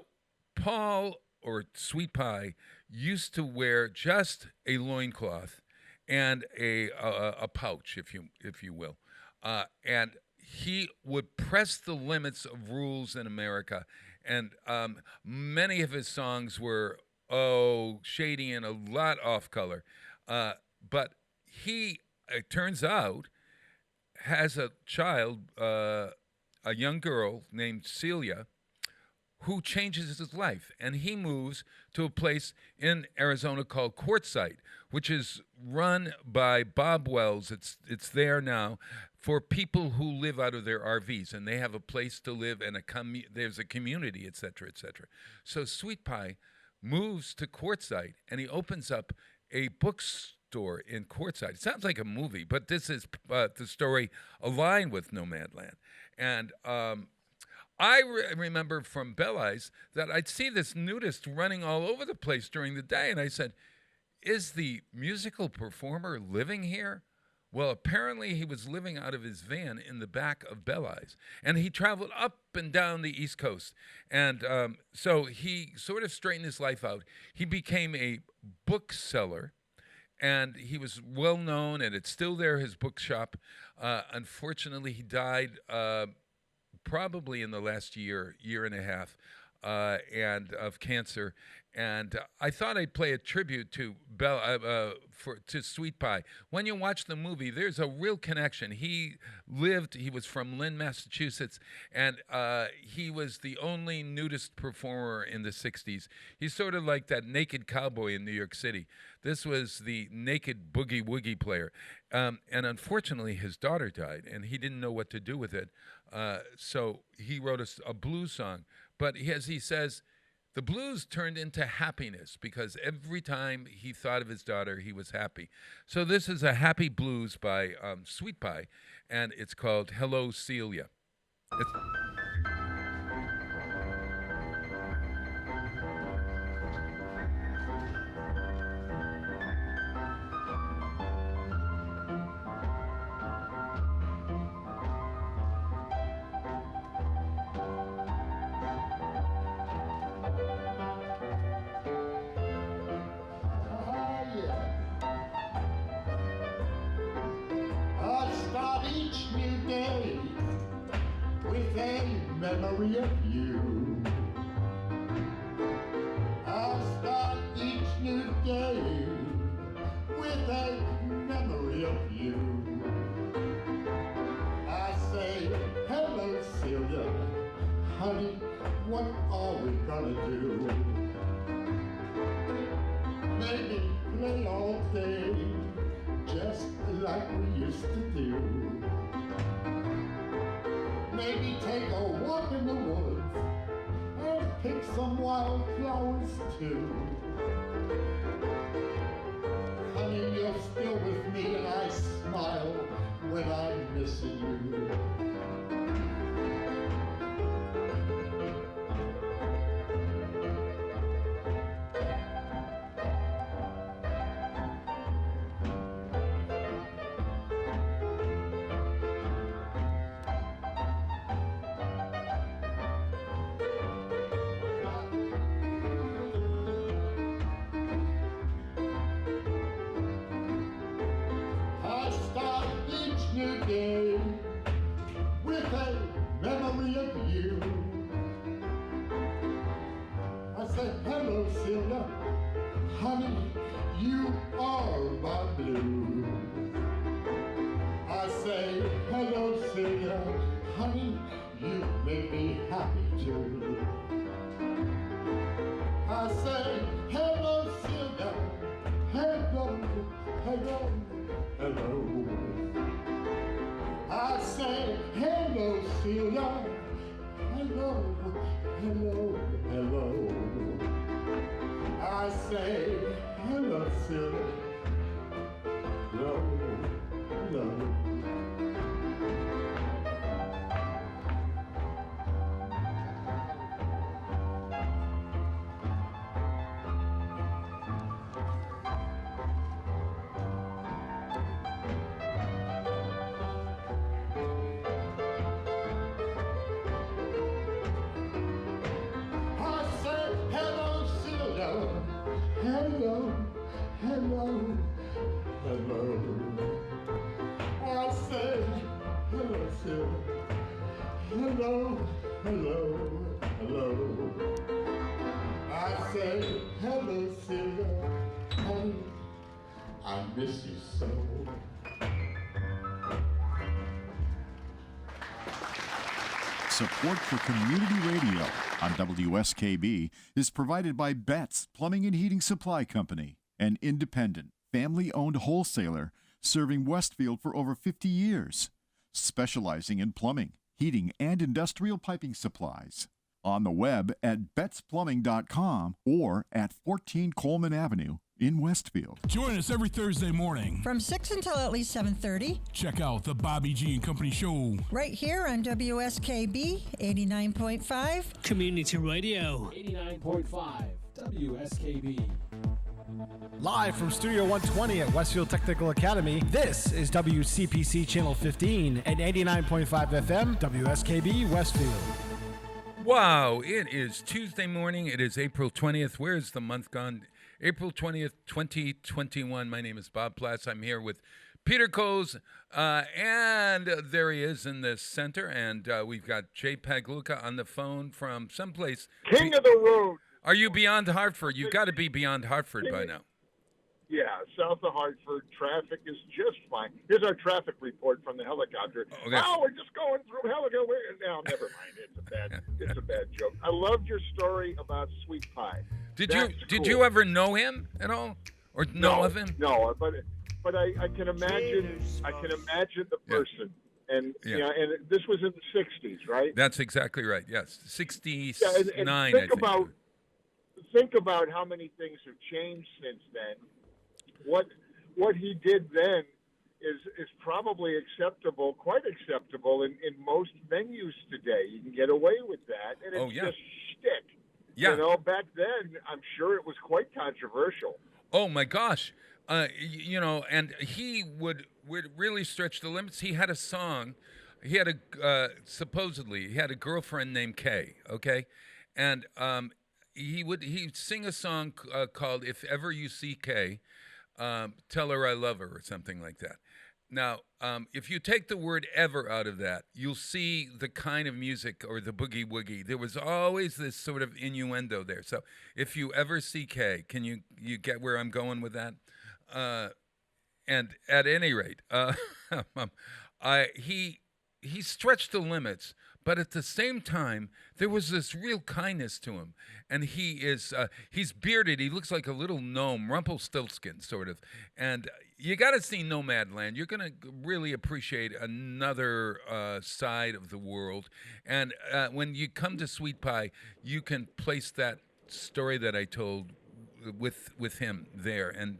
Paul, or Sweet Pie, used to wear just a loincloth and a pouch, if you will, and he would press the limits of rules in America, and many of his songs were shady and a lot off color, but he, it turns out, has a child, a young girl named Celia, who changes his life, and he moves to a place in Arizona called Quartzsite, which is run by Bob Wells. It's there now for people who live out of their RVs, and they have a place to live, and there's a community, et cetera, et cetera. So Sweet Pie moves to Quartzsite, and he opens up a bookstore in Quartzsite. It sounds like a movie, but this is the story aligned with Nomadland. And I remember from Belley's that I'd see this nudist running all over the place during the day, and I said, is the musical performer living here? Well, apparently he was living out of his van in the back of Belley's, and he traveled up and down the East Coast. And so he sort of straightened his life out. He became a bookseller, and he was well known, and it's still there, his bookshop. Unfortunately, he died probably in the last year and a half, and of cancer. And I thought I'd play a tribute to to Sweet Pie. When you watch the movie, there's a real connection. He was from Lynn, Massachusetts, and he was the only nudist performer in the 60s. He's sort of like that naked cowboy in New York City. This was the naked boogie woogie player. And unfortunately, his daughter died, and he didn't know what to do with it. So he wrote a blues song. But as he says, The blues turned into happiness because every time he thought of his daughter, he was happy. So this is a happy blues by Sweet Pie, and it's called Hello, Celia. It's- I start each new day with a memory of you. I start each new day with a memory of you. I say, hello, Celia, honey, what are we gonna do? Maybe play all day, just like we used to do. Maybe take a walk in the woods and pick some wildflowers too. Honey, you're still with me and I smile when I'm missing you. I start each new day with a memory of you. I say, hello, Celia, honey, you are my blue. I say, hello, Celia, honey, you make me happy too. I say, hello, Celia, hello, hello, hello. I say, hello, Celia, hello, hello, hello. I say, hello, Celia, hello, hello. I say, hello, Celia, hello, hello, hello. I say, hello, Celia, hello, hello, hello. I say, hello, Celia, honey, I miss you so. Support for community radio on WSKB is provided by Betts Plumbing and Heating Supply Company, an independent, family-owned wholesaler serving Westfield for over 50 years, specializing in plumbing, heating, and industrial piping supplies. On the web at bettsplumbing.com or at 14 Coleman Avenue in Westfield. Join us every Thursday morning. From 6 until at least 7:30. Check out the Bobby G and Company Show. Right here on WSKB 89.5. Community Radio. 89.5 WSKB. Live from Studio 120 at Westfield Technical Academy, this is WCPC Channel 15 and 89.5 FM, WSKB Westfield. Wow, it is Tuesday morning. It is April 20th. Where is the month gone? April 20th, 2021. My name is Bob Platts. I'm here with Peter Coles, and there he is in the center. And we've got Jay Pagluka on the phone from someplace. King of the road. Are you beyond Hartford? You've got to be beyond Hartford by now. Yeah, south of Hartford, traffic is just fine. Here's our traffic report from the helicopter. Okay. Oh, we're just going through helicopter. No, never mind. It's a bad joke. I loved your story about Sweet Pie. Did That's you cool. ever know him at all, or know of him? No, but I can imagine. I can imagine the person. And and this was in the '60s, right? That's exactly right. Yes, 69. Yeah, and I think think. about think about how many things have changed since then, what he did then is probably acceptable, quite acceptable in most venues today. You can get away with that, and it's just shtick. Yeah. You know, back then, I'm sure it was quite controversial. Oh my gosh. You know, and he would really stretch the limits. He had a song. He had supposedly he had a girlfriend named Kay. Okay, and he'd sing a song called "If Ever You See Kay, Tell Her I Love Her" or something like that. Now, if you take the word "ever" out of that, you'll see the kind of music or the boogie woogie. There was always this sort of innuendo there. So, if you ever see Kay, can you get where I'm going with that? And at any rate, he stretched the limits, but at the same time, there was this real kindness to him. And he's bearded. He looks like a little gnome, Rumpelstiltskin, sort of. And you got to see Nomadland. You're going to really appreciate another side of the world. And when you come to Sweet Pie, you can place that story that I told with him there. And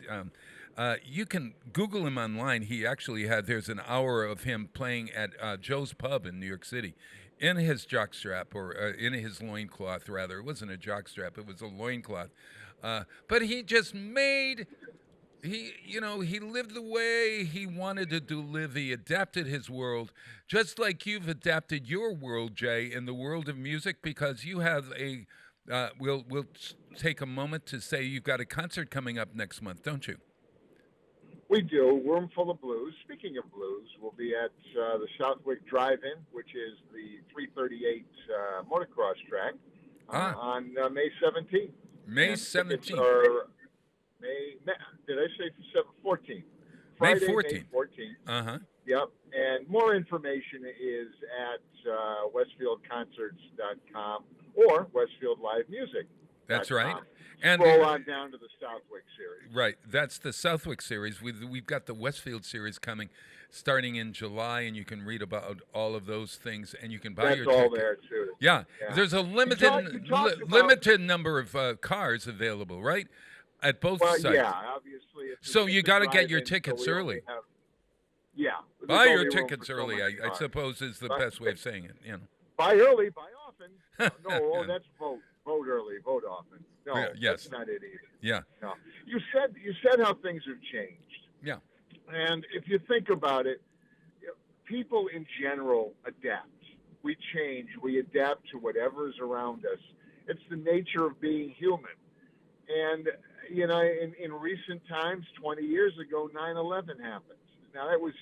you can Google him online. He actually there's an hour of him playing at Joe's Pub in New York City in his jockstrap, or in his loincloth, rather. It wasn't a jockstrap, it was a loincloth. But he just he lived the way he wanted to live. He adapted his world, just like you've adapted your world, Jay, in the world of music, because you have we'll take a moment to say you've got a concert coming up next month, don't you? We do. Room Full of Blues. Speaking of blues, we'll be at the Southwick Drive-In, which is the 338 motocross track, on May 17th. May 17th. Did I say 14th? May Friday, 14th. May 14th. Uh-huh. Yep. And more information is at westfieldconcerts.com or Westfield Live Music. That's right. And scroll on down to the Southwick series. Right. That's the Southwick series. We've got the Westfield series coming starting in July, and you can read about all of those things, and you can buy your ticket. That's all there, too. Yeah. There's a limited number of cars available, right? At both sites. Yeah, obviously. So you got to get your tickets early. Buy your tickets early, I suppose, is the best way of saying it. You know. Buy early, buy often. No, that's vote. Vote early, vote often. No, that's not it either. Yeah. No. You said how things have changed. Yeah. And if you think about it, people in general adapt. We change. We adapt to whatever's around us. It's the nature of being human. And, you know, in recent times, 20 years ago, 9/11 happened. Now, that was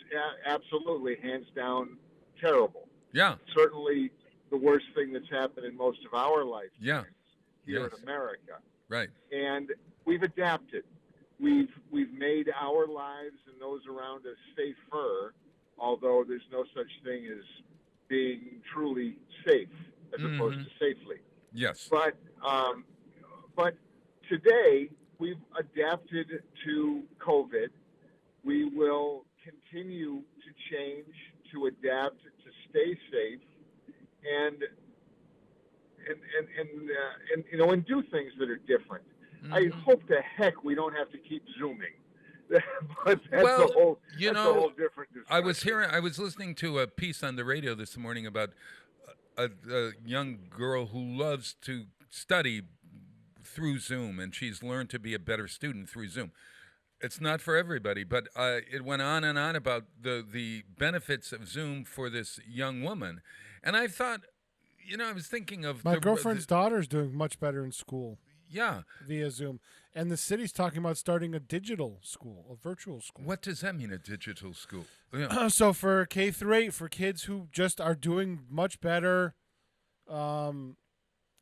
absolutely, hands down, terrible. Yeah. Certainly the worst thing that's happened in most of our life. Yeah. Here in America. Right. And we've adapted. We've made our lives and those around us safer, although there's no such thing as being truly safe as opposed to safely. Yes. But today we've adapted to COVID. We will continue to change, to adapt, to stay safe, and you know, and do things that are different. I hope to heck we don't have to keep Zooming. But that's a whole different discussion. I was listening to a piece on the radio this morning about a young girl who loves to study through Zoom, and she's learned to be a better student through Zoom. It's not for everybody, but it went on and on about the benefits of Zoom for this young woman. And I thought, you know, I was thinking of... My girlfriend's daughter's doing much better in school. Yeah. Via Zoom. And the city's talking about starting a digital school, a virtual school. What does that mean, a digital school? Yeah. So for K through 8, for kids who just are doing much better, kind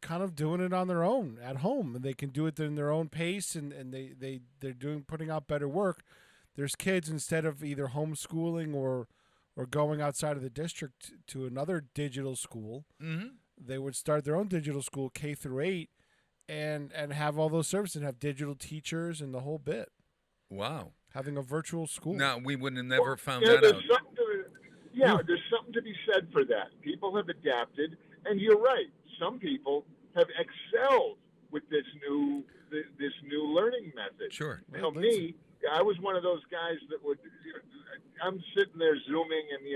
of doing it on their own at home, and they can do it in their own pace, and they're putting out better work. There's kids, instead of either homeschooling or going outside of the district to another digital school, they would start their own digital school, K through 8, and have all those services and have digital teachers and the whole bit. Wow. Having a virtual school. No, we would have never found that out. There's something to be said for that. People have adapted, and you're right. Some people have excelled with this new learning method. Sure. Now, me, I was one of those guys that would. I'm sitting there zooming, and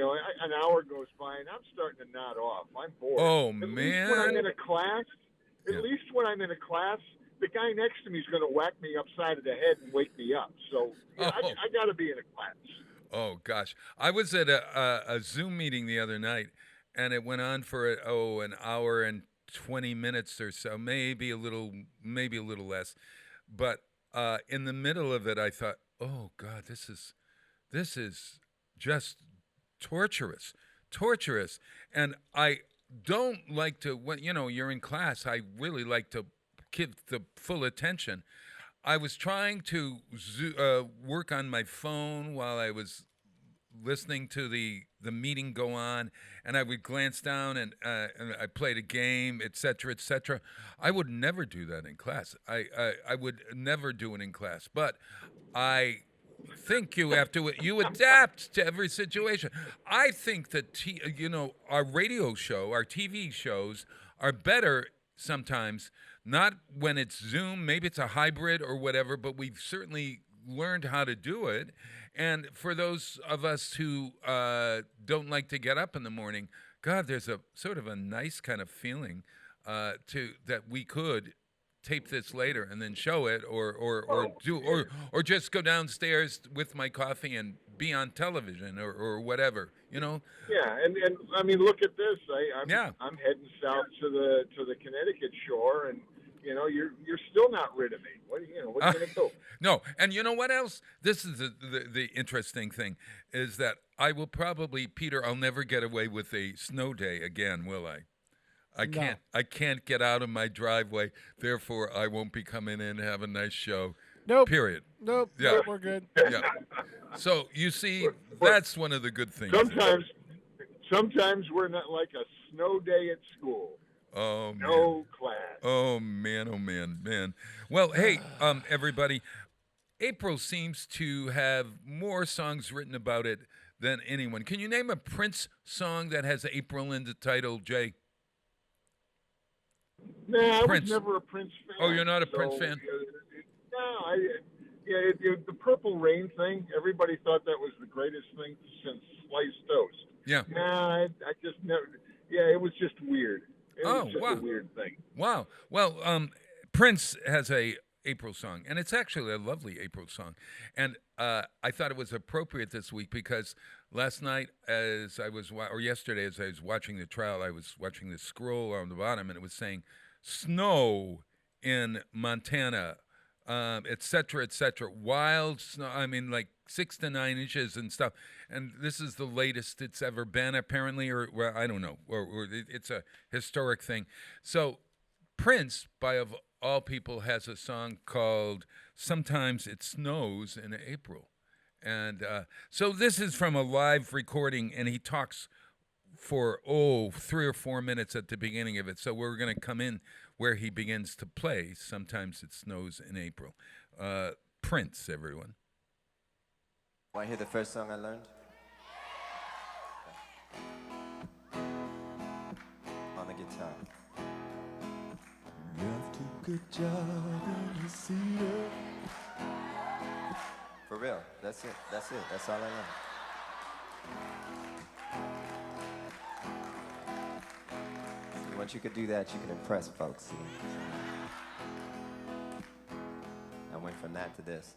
an hour goes by, and I'm starting to nod off. I'm bored. Oh, At man. least when I'm in a class, the guy next to me is going to whack me upside of the head and wake me up. So I got to be in a class. Oh, gosh. I was at a Zoom meeting the other night, and it went on for, an hour and 20 minutes or so, maybe a little less. But in the middle of it, I thought, oh, God, this is just torturous. And I don't like to, when you're in class, I really like to give the full attention. I was trying to work on my phone while I was listening to the meeting go on, and I would glance down and I played a game, et cetera, et cetera. I would never do that in class. I would never do it in class, but I think you adapt to every situation. I think that our radio show, our TV shows are better sometimes, not when it's Zoom, maybe it's a hybrid or whatever, but we've certainly learned how to do it. And for those of us who don't like to get up in the morning, God, there's a sort of a nice kind of feeling that we could tape this later and then show it, or just go downstairs with my coffee and be on television or whatever, Yeah, and I mean, look at this. I'm heading south to the Connecticut shore, and you're still not rid of me. What are you gonna do? No, and you know what else? This is the interesting thing is that I will probably, Peter, I'll never get away with a snow day again, will I? I can't get out of my driveway. Therefore, I won't be coming in and have a nice show. Nope. Period. Nope. Yeah. Nope, we're good. Yeah. So you see, that's one of the good things. Sometimes we're not like a snow day at school. Oh, man. No class. Oh man. Well, hey, everybody, April seems to have more songs written about it than anyone. Can you name a Prince song that has April in the title, Jay? Nah, Prince. I was never a Prince fan. Oh, you're not a Prince fan? The Purple Rain thing, everybody thought that was the greatest thing since sliced toast. Yeah. Nah, I just never. Yeah, it was just weird. It was just wow. a weird thing. Wow. Well, Prince has a April song, and it's actually a lovely April song. And I thought it was appropriate this week because last night, yesterday, as I was watching the trial, I was watching the scroll on the bottom, and it was saying snow in Montana, et cetera, wild snow. I mean, like 6 to 9 inches and stuff. And this is the latest it's ever been, apparently, or well, I don't know, or it's a historic thing. So Prince, of all people, has a song called "Sometimes It Snows in April," and so this is from a live recording, and he talks for 3 or 4 minutes at the beginning of it. So we're going to come in where he begins to play "Sometimes It Snows in April." Prince, everyone. Want to hear the first song I learned? On the guitar. Good job in the cedar. For real, that's it. That's all I learned. See, once you could do that, you can impress folks. See? I went from that to this.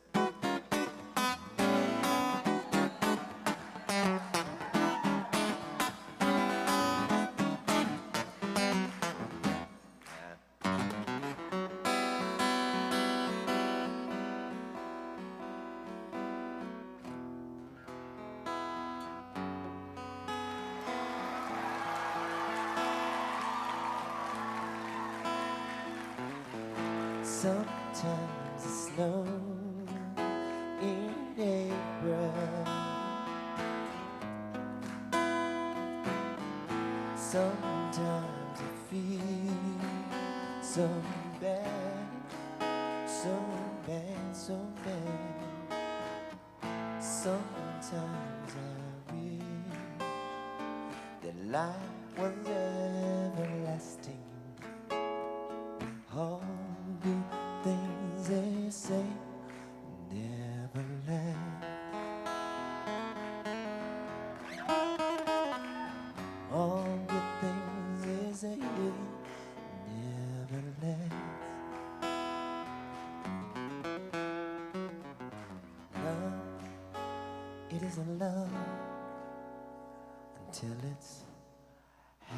Sometimes it snows in April. Sometimes it feels so bad, so bad, so bad. Sometimes I wish that life was everlasting. Oh, in love until it's had.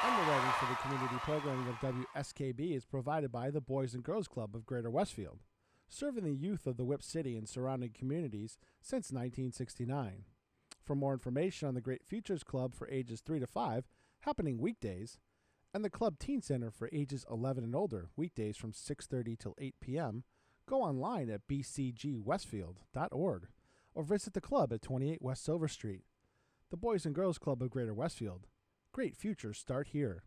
Underwriting for the community programming of WSKB is provided by the Boys and Girls Club of Greater Westfield, serving the youth of the Whip City and surrounding communities since 1969. For more information on the Great Futures Club for ages 3 to 5, happening weekdays, and the Club Teen Center for ages 11 and older, weekdays from 6:30 till 8 p.m., go online at bcgwestfield.org or visit the club at 28 West Silver Street. The Boys and Girls Club of Greater Westfield. Great futures start here.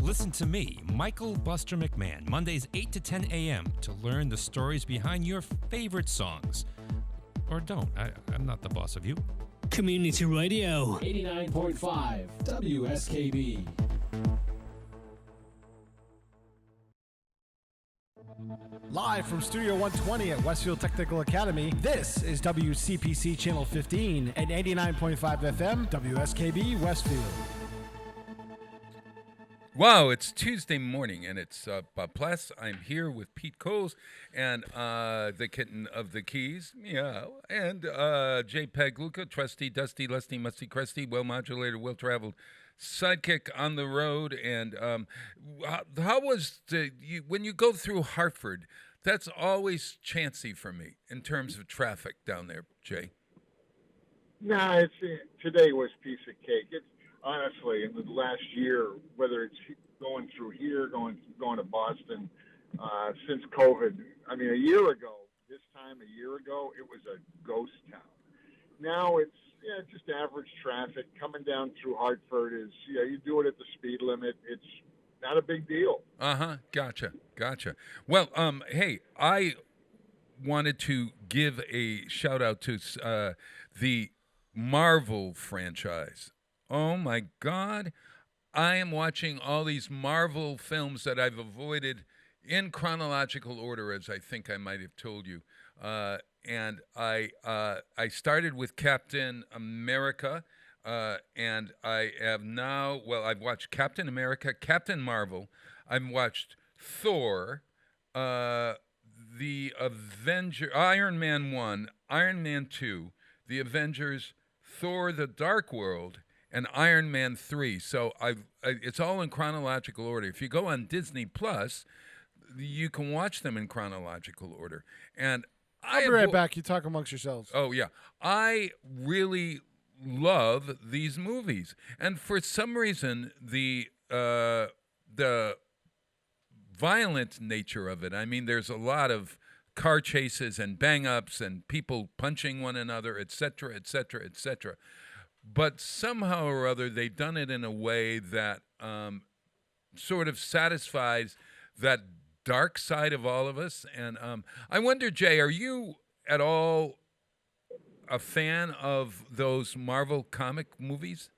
Listen to me, Michael Buster McMahon, Mondays 8 to 10 a.m. to learn the stories behind your favorite songs. Or don't. I'm not the boss of you. Community Radio. 89.5 WSKB. Live from Studio 120 at Westfield Technical Academy, this is WCPC Channel 15 and 89.5 FM WSKB Westfield. Wow, it's Tuesday morning, and it's Bob Pless. I'm here with Pete Coles and the kitten of the keys, meow, and JPEG Luca, trusty, dusty, lusty, musty, crusty, well-modulated, well-traveled sidekick on the road. And how was when you go through Hartford, that's always chancy for me in terms of traffic down there, Jay. No, today was piece of cake. It's honestly, in the last year, whether it's going through here, going to Boston, since COVID, I mean, a year ago, it was a ghost town. Now it's just average traffic. Coming down through Hartford is, you do it at the speed limit. It's not a big deal. Gotcha. Well, hey, I wanted to give a shout out to the Marvel franchise. Oh my God, I am watching all these Marvel films that I've avoided in chronological order, as I think I might have told you. And I started with Captain America, and I have now, I've watched Captain America, Captain Marvel, I've watched Thor, the Avenger, Iron Man 1, Iron Man 2, the Avengers, Thor, the Dark World, and Iron Man 3. So it's all in chronological order. If you go on Disney Plus, you can watch them in chronological order. And I'll be right back. You talk amongst yourselves. Oh, yeah. I really love these movies. And for some reason, the violent nature of it, I mean, there's a lot of car chases and bang-ups and people punching one another, et cetera, et cetera, et cetera. But somehow or other, they've done it in a way that sort of satisfies that dark side of all of us. And I wonder, Jay, are you at all a fan of those Marvel comic movies?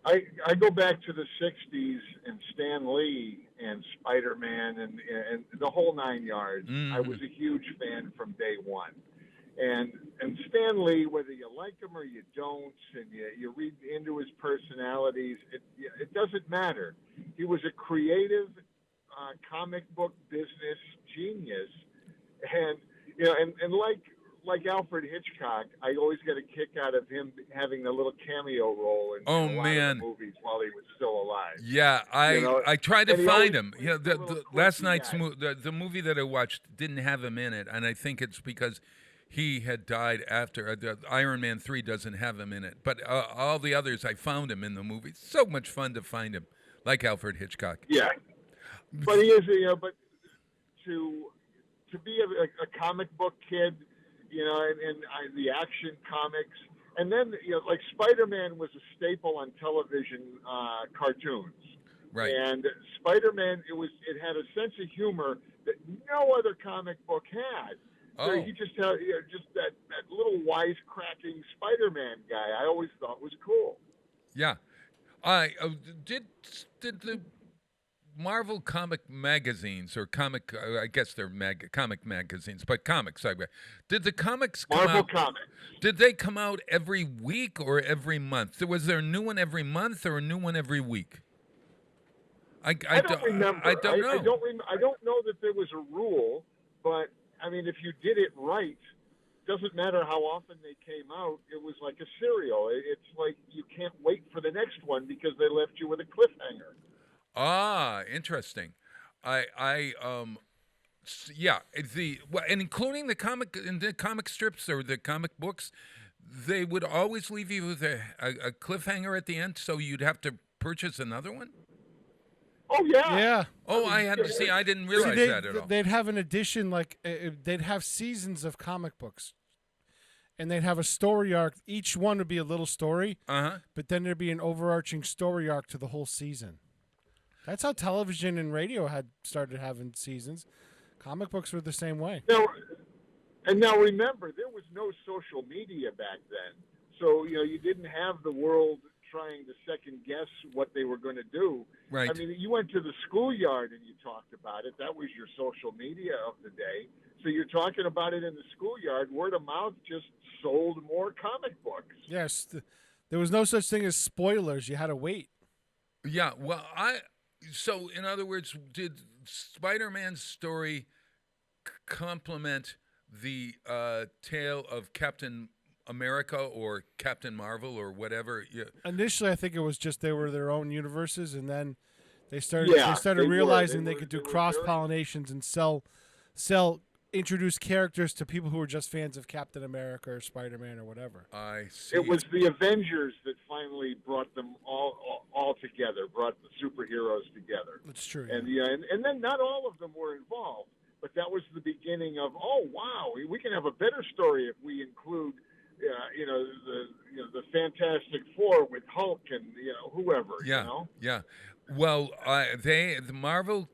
I go back to the 60s and Stan Lee and Spider-Man and the whole nine yards. Mm-hmm. I was a huge fan from day one. And Stan Lee, whether you like him or you don't, and you read into his personalities, it doesn't matter. He was a creative comic book business genius, and like Alfred Hitchcock, I always get a kick out of him having a little cameo role in a lot of the movies while he was still alive. Yeah, I tried to find him. The last night's the movie that I watched didn't have him in it, and I think it's because he had died after. Iron Man 3 doesn't have him in it, but all the others, I found him in the movie. So much fun to find him, like Alfred Hitchcock. Yeah, but he is, but to be a comic book kid, and the action comics, and then like Spider-Man was a staple on television cartoons. Right. And Spider-Man, it had a sense of humor that no other comic book had. So he just had just that little wisecracking Spider-Man guy. I always thought was cool. Yeah, I did the Marvel comic magazines or comic, I guess they're comic magazines, but comics. Did the comics come Marvel out? Comics. Did they come out every week or every month? Was there a new one every month or a new one every week? I don't remember. I don't know. I don't know that there was a rule, but I mean, if you did it right, doesn't matter how often they came out. It was like a serial. It's like you can't wait for the next one because they left you with a cliffhanger. Ah, interesting. Yeah, and including the comic strips or the comic books, they would always leave you with a cliffhanger at the end, so you'd have to purchase another one. Oh yeah. Yeah. Oh, I had to see. I didn't realize that at all. They'd have an edition they'd have seasons of comic books, and they'd have a story arc. Each one would be a little story. But then there'd be an overarching story arc to the whole season. That's how television and radio had started having seasons. Comic books were the same way. Now remember, there was no social media back then, so you didn't have the world trying to second guess what they were going to do. Right. I mean, you went to the schoolyard and you talked about it. That was your social media of the day. So you're talking about it in the schoolyard. Word of mouth just sold more comic books. Yes, there was no such thing as spoilers. You had to wait. Yeah. Well, so in other words, did Spider-Man's story complement the tale of Captain America or Captain Marvel or whatever? Yeah. Initially, I think it was just they were their own universes, and then they started realizing they could do cross-pollinations and introduce characters to people who were just fans of Captain America or Spider-Man or whatever. I see. It was the Avengers that finally brought them all together, brought the superheroes together. That's true. And then not all of them were involved, but that was the beginning of, oh wow, we can have a better story if we include the Fantastic Four with Hulk and whoever. Yeah. Well, the Marvel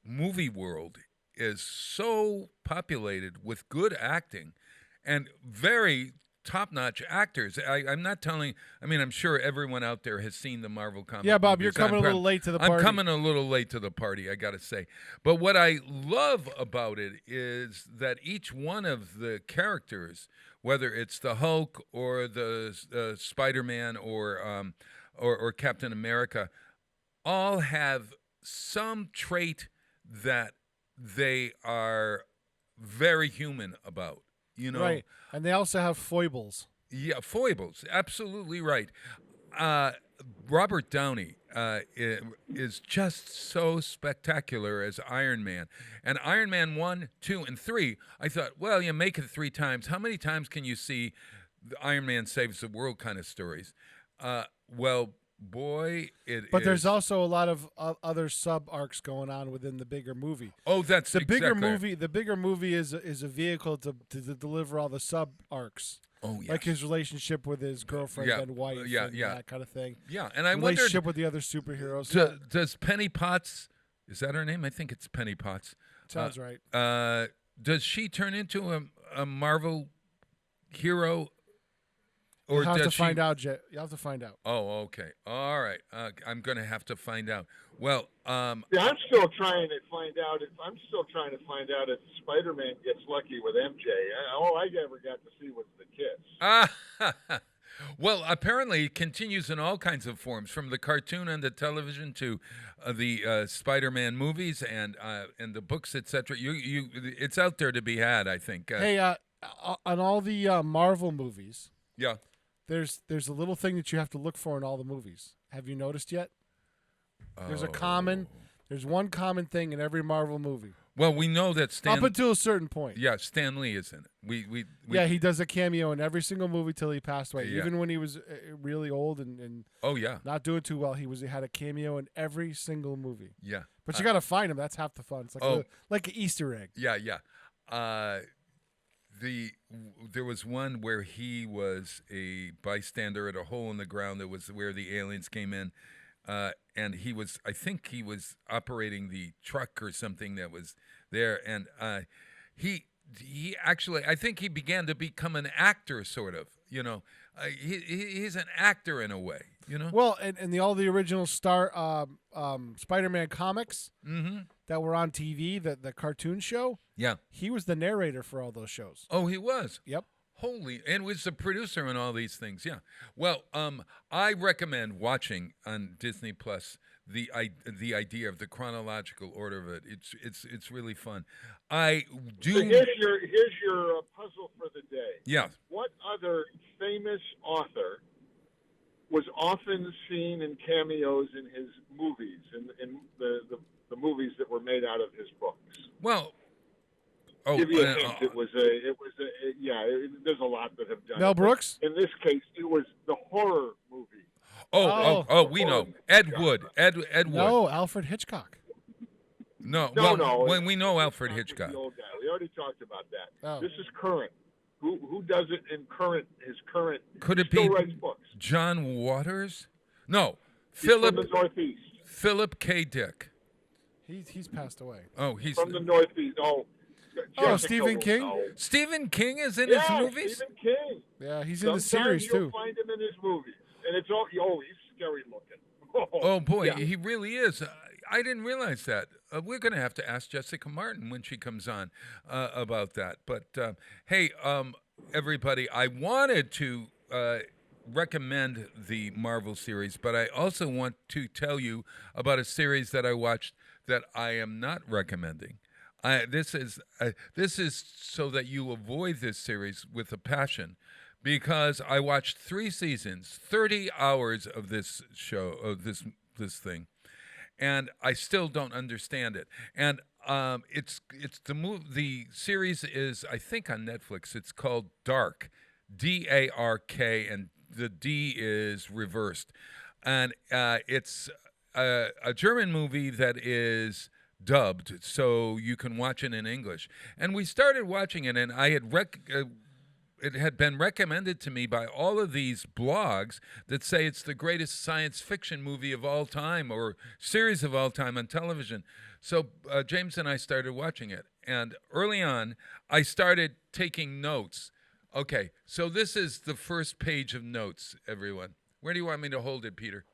movie world is so populated with good acting and very top-notch actors. I'm sure everyone out there has seen the Marvel comic. Yeah, Bob, movies. you're coming a little late to the party. I'm coming a little late to the party, I got to say. But what I love about it is that each one of the characters, whether it's the Hulk or the Spider-Man or Captain America, all have some trait that they are very human about. Right, and they also have foibles. Yeah, foibles. Absolutely right. Robert Downey is just so spectacular as Iron Man. And Iron Man 1, 2, and 3, I thought, well, you make it 3 times. How many times can you see the Iron Man saves the world kind of stories? Boy, But there's also a lot of other sub arcs going on within the bigger movie. Oh, that's the bigger movie. The bigger movie is a vehicle to deliver all the sub arcs. Oh, yes. Like his relationship with his girlfriend and wife, that kind of thing. Yeah, and I relationship with the other superheroes. Does Penny Potts? Is that her name? I think it's Penny Potts. Sounds right. Does she turn into a Marvel hero? Or you have to find out, Jet. You have to find out. Oh, okay. All right. I'm going to have to find out. Well, I'm still trying to find out. If Spider-Man gets lucky with MJ. All I ever got to see was the kiss. Well, apparently it continues in all kinds of forms, from the cartoon and the television to the Spider-Man movies and the books, etc. It's out there to be had, I think. Hey, on all the Marvel movies. Yeah. There's a little thing that you have to look for in all the movies. Have you noticed yet? There's one common thing in every Marvel movie. Well, we know that Stan... Up until a certain point. Yeah, Stan Lee is in it. Yeah, he does a cameo in every single movie till he passed away. Yeah. Even when he was really old and not doing too well, he had a cameo in every single movie. Yeah. But you got to find him. That's half the fun. It's like an Easter egg. Yeah. There was one where he was a bystander at a hole in the ground that was where the aliens came in, and I think he was operating the truck or something that was there, and he actually, I think he began to become an actor, sort of, He's an actor in a way. Well, and all the original Spider-Man comics that were on TV, the cartoon show. Yeah, he was the narrator for all those shows. Oh, he was. Yep. And was the producer on all these things. Yeah. Well, I recommend watching on Disney Plus the idea of the chronological order of it. It's really fun. I do. So here's your puzzle for the day. Yeah. What other famous author was often seen in cameos in his movies, in the movies that were made out of his books? Well. Give you a hint. There's a lot that have done Mel it. Brooks? In this case, it was the horror movie. We know. Ed Wood. Ed Wood. No, Alfred Hitchcock. No. When we know Alfred Hitchcock. The old guy. We already talked about that. Oh. This is current. Who does it in his current? Could it still be writes books. John Waters? No. He's from the Northeast. Philip K. Dick. He's passed away. Oh, he's from the Northeast. Stephen King? No. Stephen King is in his movies? Stephen King. Yeah, he's in the Sometimes series, you'll too. find him in his movies. And it's all, he's scary looking. Oh, boy, Yeah. he really is. I didn't realize that. We're going to have to ask Jessica Martin when she comes on about that. But, hey, everybody, I wanted to recommend the Marvel series, but I also want to tell you about a series that I watched that I am not recommending. This is so that you avoid this series with a passion, because I watched 3 seasons, 30 hours of this show, of this thing, and I still don't understand it. And the series is, I think, on Netflix. It's called Dark, D-A-R-K, and the D is reversed, and it's a German movie that is dubbed, so you can watch it in English. And we started watching it, and I had it had been recommended to me by all of these blogs that say it's the greatest science fiction movie of all time or series of all time on television. So James and I started watching it, and early on, I started taking notes. Okay, so this is the first page of notes, everyone. Where do you want me to hold it, Peter?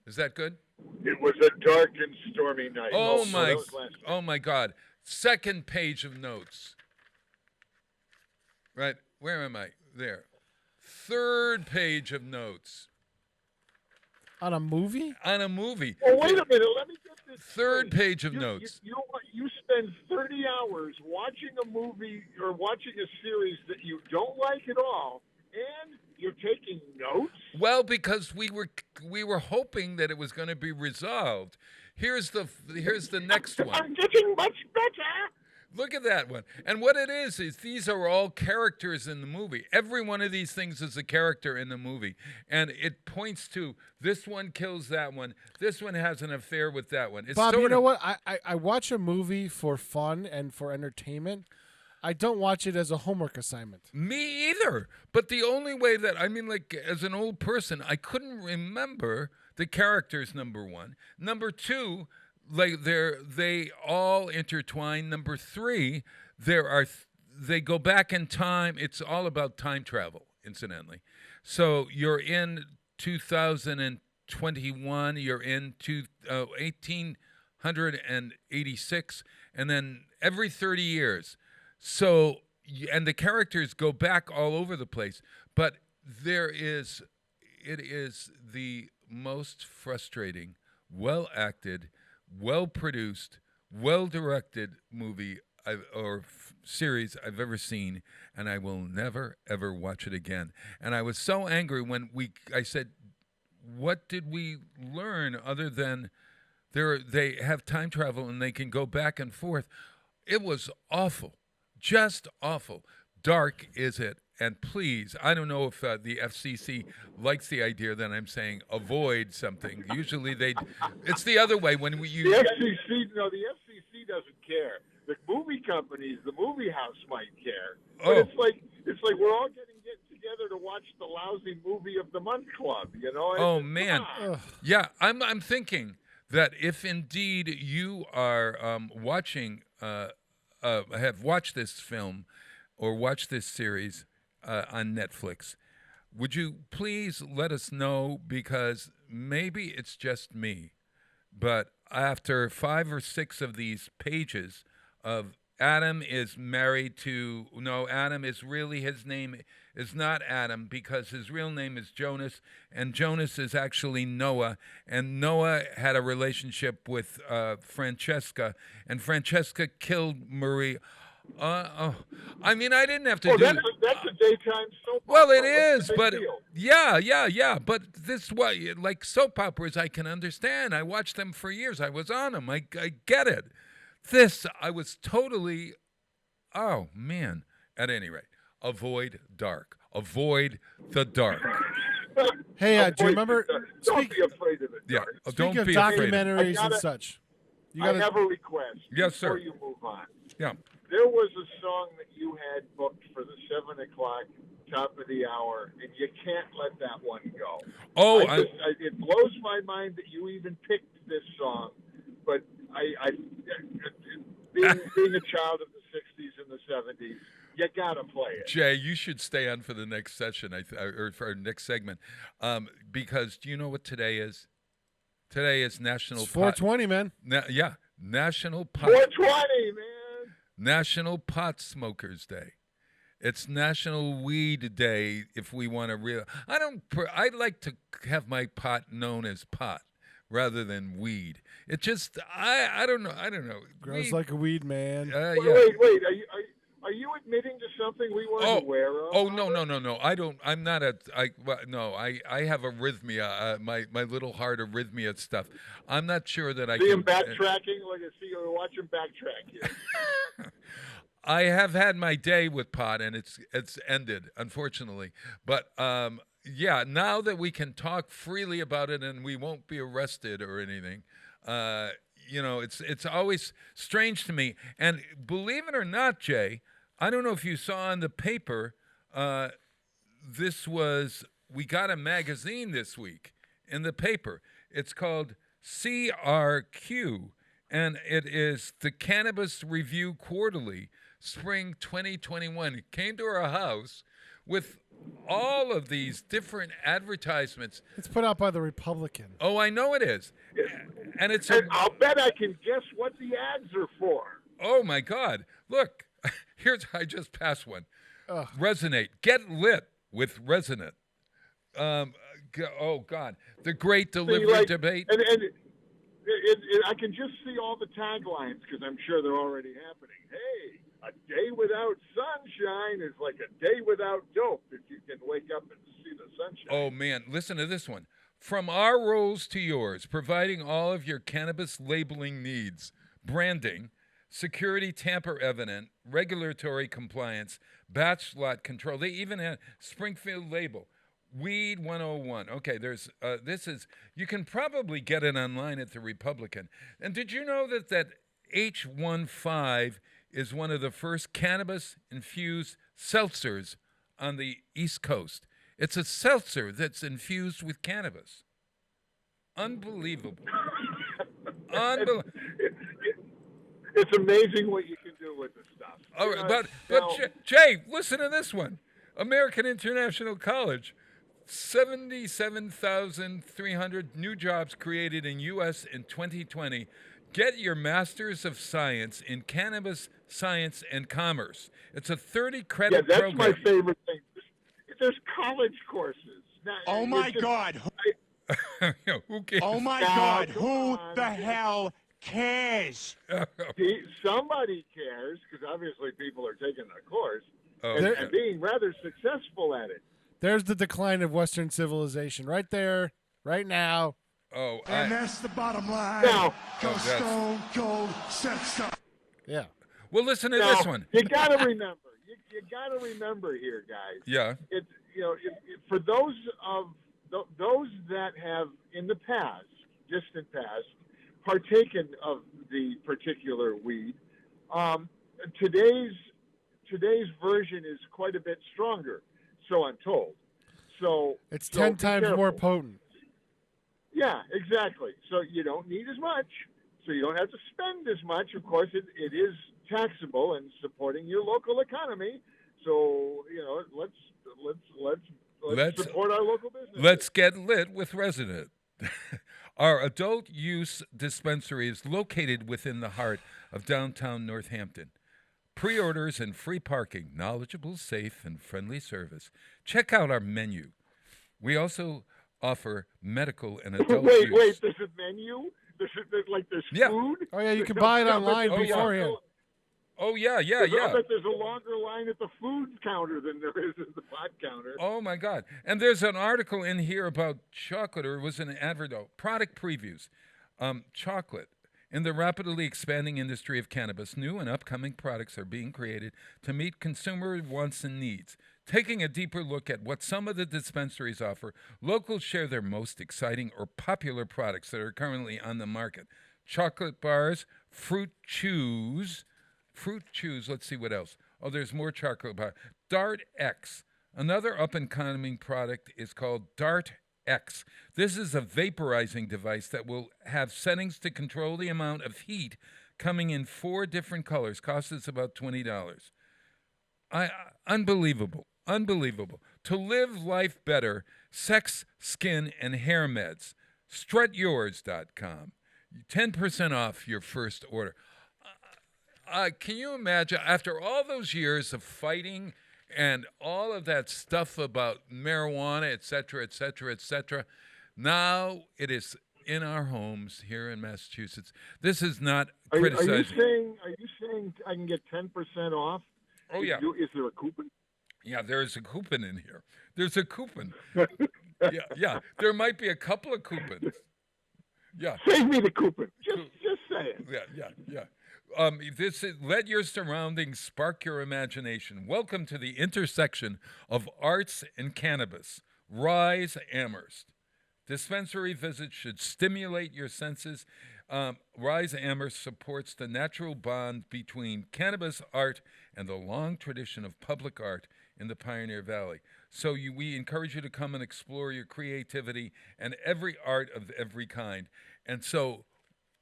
Is that good? It was a dark and stormy night. Oh my God. Second page of notes. Right, where am I? There. Third page of notes. On a movie? On a movie. Oh, wait a minute. Let me get this. Third page of notes. You spend 30 hours watching a movie or watching a series that you don't like at all, and you're taking notes? Well, because we were hoping that it was going to be resolved. Here's the next one. I'm getting much better. Look at that one. And what it is these are all characters in the movie. Every one of these things is a character in the movie. And it points to this one kills that one. This one has an affair with that one. It's Bob, you know what? I watch a movie for fun and for entertainment. I don't watch it as a homework assignment. Me either. But the only way that, as an old person, I couldn't remember the characters, number one. Number two, they all intertwine. Number three, they go back in time. It's all about time travel, incidentally. So you're in 2021. You're in 1886, and then every 30 years. So, and the characters go back all over the place. But it is the most frustrating, well-acted, well-produced, well-directed movie series I've ever seen, and I will never, ever watch it again. And I was so angry when I said, what did we learn other than they have time travel and they can go back and forth? It was awful, just awful. Dark is it. And please, I don't know if the FCC likes the idea that I'm saying avoid something. Usually it's the other way when we use. The FCC doesn't care. The movie companies, the movie house might care. But it's like we're all getting together to watch the lousy movie of the month club, you know? Oh man, yeah. I'm thinking that if indeed you are have watched this film or watched this series on Netflix, would you please let us know, because maybe it's just me, but after 5 or 6 of these pages of Adam is married to, no, Adam is really, his name is not Adam because his real name is Jonas, and Jonas is actually Noah, and Noah had a relationship with Francesca, and Francesca killed Marie. I mean, I didn't have to do. That's a daytime soap opera. Well, it What's is, the big but deal? yeah. But this what like soap operas, I can understand. I watched them for years. I was on them. I get it. This I was totally. Oh man. At any rate, avoid dark. Avoid the dark. Hey, do you remember? Don't be afraid of it. Yeah. Speaking Don't of be afraid. documentaries and such, I have a request. Yes, sir. Before you move on. Yeah. There was a song that you had booked for the 7 o'clock top of the hour, and you can't let that one go. Oh, it blows my mind that you even picked this song, but being a child of the 60s and the 70s, you gotta play it. Jay, you should stay on for the next session, or for our next segment, because do you know what today is? Today is National It's 420, man. National Pot. 420, man. National Pot Smokers Day. It's National Weed Day. If we want to I like to have my pot known as pot rather than weed. It just I don't know. Grows like a weed, man. Wait. Are you admitting to something we weren't aware of? Oh no. I don't. I'm not a. I have arrhythmia. My little heart arrhythmia stuff. I'm not sure that I. See him can, backtracking. Like I see you watch him backtrack here. I have had my day with pot, and it's ended, unfortunately. But now that we can talk freely about it, and we won't be arrested or anything. It's always strange to me. And believe it or not, Jay, I don't know if you saw in the paper, we got a magazine this week in the paper. It's called CRQ, and it is the Cannabis Review Quarterly, Spring 2021. It came to our house with all of these different advertisements. It's put out by the Republican. Oh, I know it is. And I'll bet I can guess what the ads are for. Oh my God. Look, I just passed one. Resonate. Get lit with Resonate. Oh God. The great delivery debate. And I can just see all the taglines because I'm sure they're already happening. Hey, a day without sunshine is like a day without dope if you can wake up and see the sunshine. Oh man, listen to this one. From our rolls to yours, providing all of your cannabis labeling needs, branding, security tamper evident, regulatory compliance, batch lot control. They even had Springfield label. Weed 101. Okay, there's you can probably get it online at the Republican. And did you know that H15 is one of the first cannabis-infused seltzers on the East Coast? It's a seltzer that's infused with cannabis. Unbelievable. It's amazing what you can do with this stuff. All right, but Jay, listen to this one. American International College. 77,300 new jobs created in U.S. in 2020. Get your Masters of Science in Cannabis Science and Commerce. It's a 30-credit program. Yeah, that's my favorite thing. There's college courses. Now, oh, my God. Who cares? Oh, my God. Who the hell cares? Somebody cares, because obviously people are taking the course and being rather successful at it. There's the decline of Western civilization right there, right now. Oh, and that's the bottom line. Now, Stone Cold said so. Yeah. Well, listen to this one. You got to remember. You got to remember here, guys. Yeah. It's for those that have in the past, distant past, partaken of the particular weed. Today's version is quite a bit stronger. So I'm told. So it's 10 times more potent. Yeah, exactly. So you don't need as much. So you don't have to spend as much. Of course, it is taxable and supporting your local economy. So let's Let's support our local business. Let's get lit with Resident. Our adult use dispensary is located within the heart of downtown Northampton. Pre-orders and free parking, knowledgeable, safe, and friendly service. Check out our menu. We also offer medical and adult use. Wait, there's a menu? There's food? Oh, yeah, you can buy it online beforehand. Oh, yeah. I bet there's a longer line at the food counter than there is at the pot counter. Oh, my God. And there's an article in here about chocolate, or it was an advert, product previews. Chocolate. In the rapidly expanding industry of cannabis, new and upcoming products are being created to meet consumer wants and needs. Taking a deeper look at what some of the dispensaries offer, locals share their most exciting or popular products that are currently on the market. Chocolate bars, fruit chews, let's see what else. Oh, there's more chocolate bars. Dart X. Another up-and-coming product is called Dart X. This is a vaporizing device that will have settings to control the amount of heat coming in 4 different colors. Costs us about $20. Unbelievable. To live life better, sex, skin, and hair meds. Strutyours.com. 10% off your first order. Can you imagine, after all those years of fighting and all of that stuff about marijuana, et cetera, now it is in our homes here in Massachusetts. This is not criticizing. Are you saying I can get 10% off? Oh, yeah. Is there a coupon? Yeah, there is a coupon in here. There's a coupon. yeah. There might be a couple of coupons. Yeah. Save me the coupon. Just say it. Yeah. This is, let your surroundings spark your imagination. Welcome to the intersection of arts and cannabis. Rise Amherst. Dispensary visits should stimulate your senses. Rise Amherst supports the natural bond between cannabis art and the long tradition of public art in the Pioneer Valley. So we encourage you to come and explore your creativity and every art of every kind. And so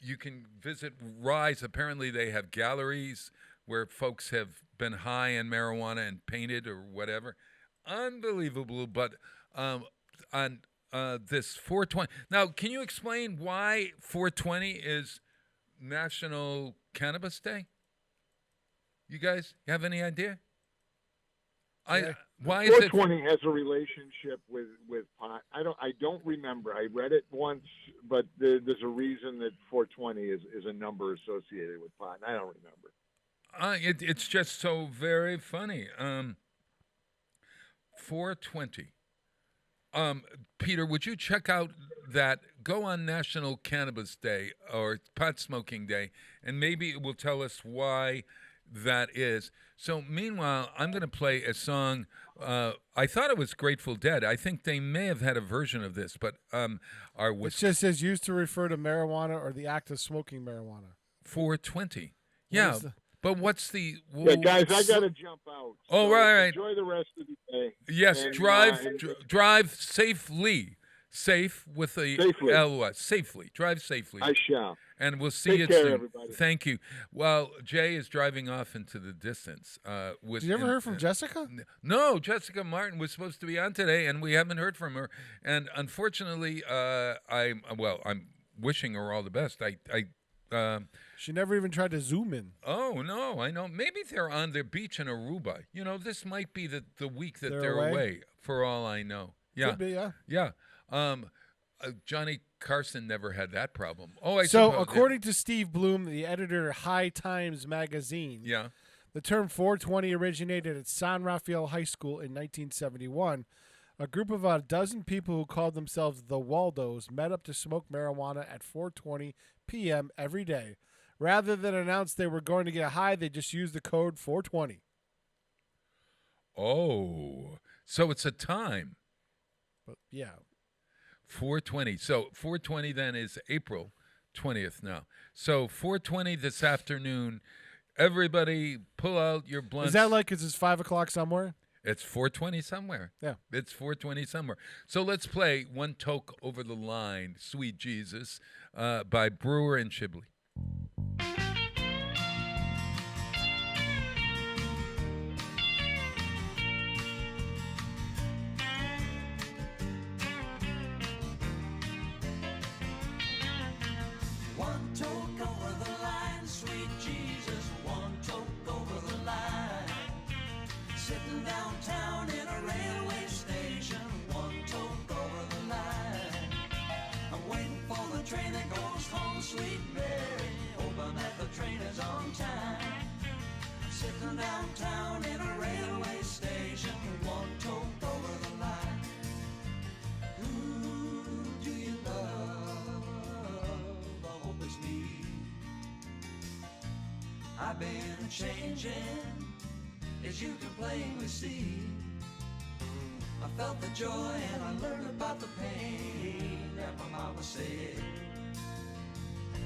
you can visit Rise. Apparently they have galleries where folks have been high on marijuana and painted or whatever. Unbelievable. But on this 420. Now, can you explain why 420 is National Cannabis Day? You guys have any idea? Why is it 420 has a relationship with pot? I don't remember. I read it once, but there's a reason that 420 is a number associated with pot. I don't remember. It's just so very funny. 420. Peter, would you check out that? Go on National Cannabis Day or Pot Smoking Day, and maybe it will tell us why that is. So meanwhile, I'm going to play a song. I thought it was Grateful Dead. I think they may have had a version of this, but it just says used to refer to marijuana or the act of smoking marijuana. 420. Yeah. But what's the... guys, I got to jump out. Oh, right. Enjoy the rest of the day. Yes, and, drive safely. Safe with a L-Y. Safely. Drive safely. I shall. And we'll see you Take care, soon. Everybody. Thank you. Well, Jay is driving off into the distance. Did you ever hear from Jessica? No, Jessica Martin was supposed to be on today, and we haven't heard from her. And unfortunately, I'm wishing her all the best. She never even tried to Zoom in. Oh, no, I know. Maybe they're on their beach in Aruba. You know, this might be the week that they're away, for all I know. Yeah. Could be, yeah. Yeah. Johnny Carson never had that problem. According to Steve Bloom, the editor of High Times magazine, the term 420 originated at San Rafael High School in 1971. A group of about a dozen people who called themselves the Waldos met up to smoke marijuana at 4:20 p.m. every day. Rather than announce they were going to get high, they just used the code 420. Oh, so it's a time. But yeah. 420. So 420 then is April 20th now. So 420 this afternoon. Everybody pull out your blunts. Is that like it's 5 o'clock somewhere? It's 420 somewhere. Yeah. It's 420 somewhere. So let's play One Toke Over the Line, Sweet Jesus, by Brewer and Shibley. train is on time. I'm sitting downtown in a railway station, one toke over the line. Who do you love? I hope it's me. I've been changing, as you can plainly see. I felt the joy and I learned about the pain that my mama said.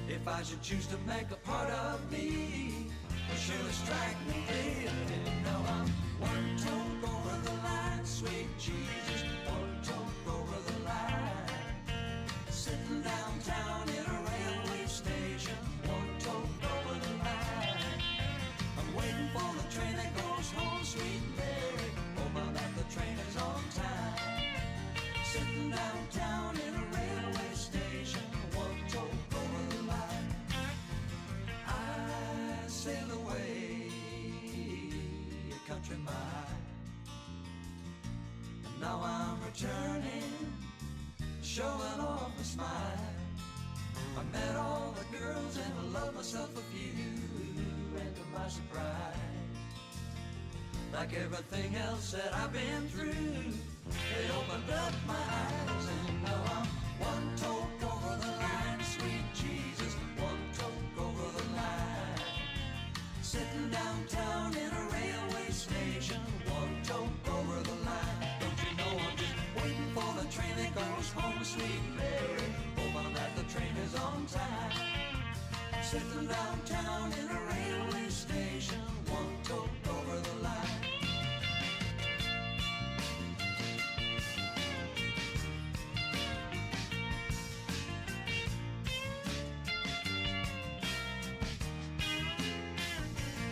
If I should choose to make a part of me, it'll surely strike me dead. And now I'm one toke over the line, sweet Jesus, one toke over the line. Sitting downtown in a railway station, one toke over the line. I'm waiting for the train that goes home, sweet Mary. Oh, my, that the train is on time. Sitting downtown in a railway station, one toke over the line. I sail away, a country mile. And now I'm returning, showing off a smile. I met all the girls and I loved myself a few, and to my surprise, like everything else that I've been through, they opened up my eyes. And now I'm one toke over the line, sweet Jesus, one toke over the line. Sitting downtown in a railway station, one toke over the line. Don't you know I'm just waiting for the train that goes home, sweet Mary. Oh, my, that the train is on time. Sitting downtown in a railway station, one toke over the line.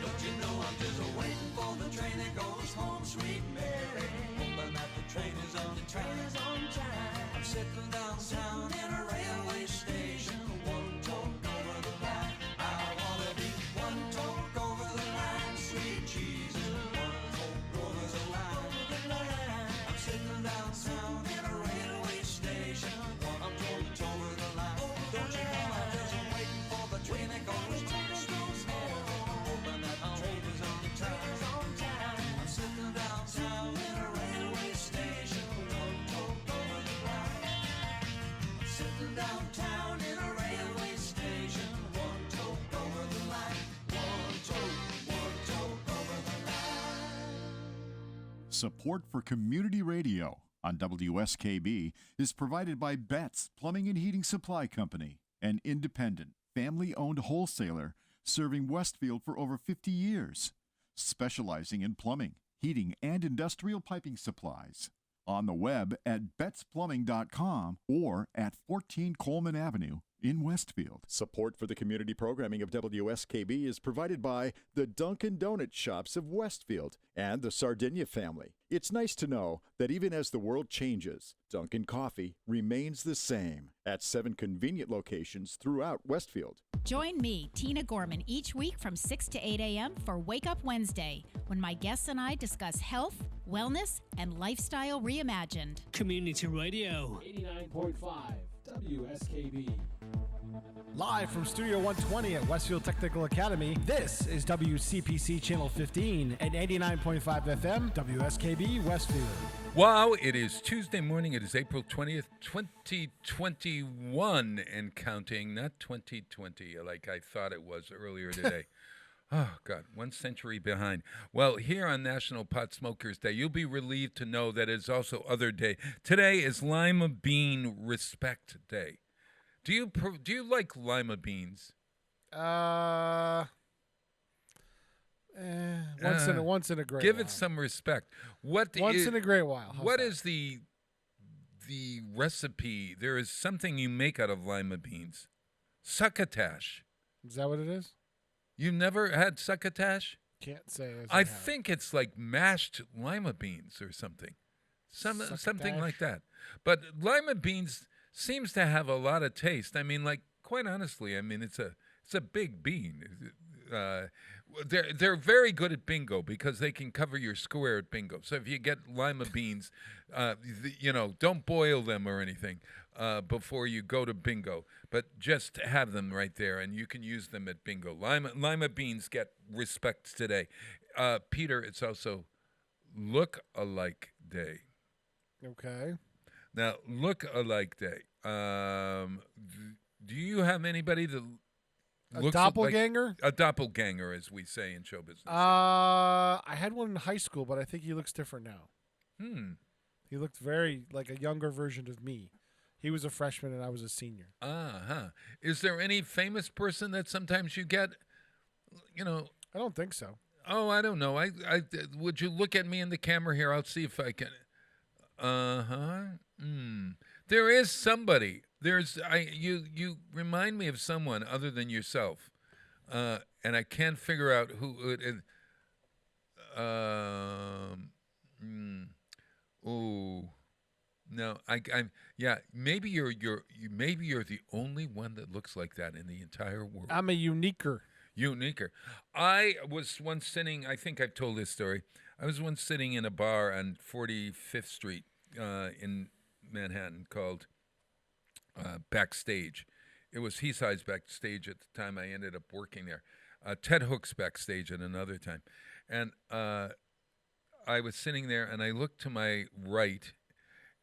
Don't you know I'm just waiting for the train that goes home, sweet Mary. Hoping that the train is on time. I'm sitting downtown in a railway station, one toke over the line. I wanna be one toke over the line, sweet Jesus, one toke over the line. I'm sitting downtown in a railway station, one toke over the line. Don't you know I'm just waiting for the train that goes home, hoping that the train is on time. I'm sitting downtown in a railway station, one toke over the line. Sitting downtown in a railway station, one toke over the line. One toke over the line. Support for community radio on WSKB is provided by Betts Plumbing and Heating Supply Company, an independent, family-owned wholesaler serving Westfield for over 50 years, specializing in plumbing, heating, and industrial piping supplies. On the web at bettsplumbing.com or at 14 Coleman Avenue in Westfield. Support for the community programming of WSKB is provided by the Dunkin' Donuts shops of Westfield and the Sardinia family. It's nice to know that even as the world changes, Dunkin' Coffee remains the same at 7 convenient locations throughout Westfield. Join me, Tina Gorman, each week from 6 to 8 a.m. for Wake Up Wednesday, when my guests and I discuss health, wellness, and lifestyle reimagined. Community Radio. 89.5 WSKB. Live from Studio 120 at Westfield Technical Academy, this is WCPC Channel 15 at 89.5 FM, WSKB Westfield. Wow, it is Tuesday morning. It is April 20th, 2021 and counting, not 2020 like I thought it was earlier today. Oh, God, 1 century behind. Well, here on National Pot Smokers Day, you'll be relieved to know that it's also other day. Today is Lima Bean Respect Day. Do you like lima beans? Once in a great give while. it some respect. In a great while. What is the recipe? There is something you make out of lima beans. Succotash. Is that what it is? You never had succotash? Can't say. I think it's like mashed lima beans or something. Something like that. But lima beans seems to have a lot of taste. I mean, like, quite honestly, I mean, it's a big bean. they're very good at bingo because they can cover your square at bingo. So if you get lima beans, don't boil them or anything before you go to bingo, but just have them right there, and you can use them at bingo. Lima beans get respect today. Peter, it's also Look-alike Day. Okay. Now, Look-alike Day. Do you have anybody that looks doppelganger? like a doppelganger, as we say in show business? I had one in high school, but I think he looks different now. He looked very like a younger version of me. He was a freshman and I was a senior. Is there any famous person that sometimes you get, I don't think so. Oh, I don't know. I would you look at me in the camera here? I'll see if I can. There is somebody. You remind me of someone other than yourself, and I can't figure out who it is. No, maybe you're the only one that looks like that in the entire world. I'm a uniquer. I was once sitting, I think I've told this story. I was once sitting in a bar on 45th Street in Manhattan called Backstage. It was Heeside's Backstage at the time I ended up working there. Ted Hook's Backstage at another time. And I was sitting there and I looked to my right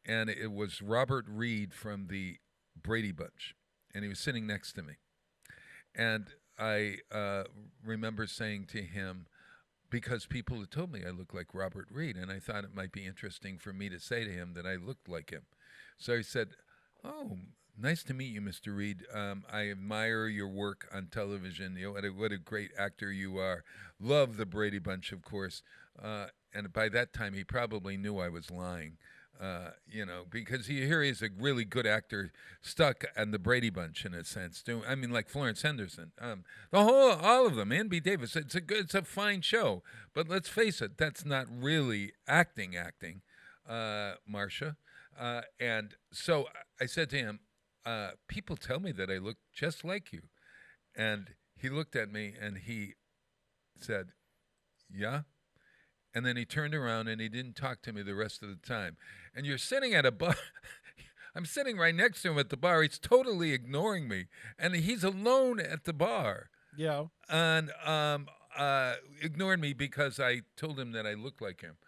and it was Robert Reed from the Brady Bunch. And he was sitting next to me. And I remember saying to him, because people had told me I looked like Robert Reed, and I thought it might be interesting for me to say to him that I looked like him. So I said, "Oh, nice to meet you, Mr. Reed. I admire your work on television. What a great actor you are. Love the Brady Bunch, of course." And by that time, he probably knew I was lying. Because here he is a really good actor stuck on the Brady Bunch in a sense. Like Florence Henderson, all of them, Ann B. Davis. It's a fine show, but let's face it, that's not really acting, Marcia. And so I said to him, people tell me that I look just like you, and he looked at me and he said, "Yeah." And then he turned around and he didn't talk to me the rest of the time. And you're sitting at a bar. I'm sitting right next to him at the bar. He's totally ignoring me. And he's alone at the bar. Yeah. And ignored me because I told him that I looked like him.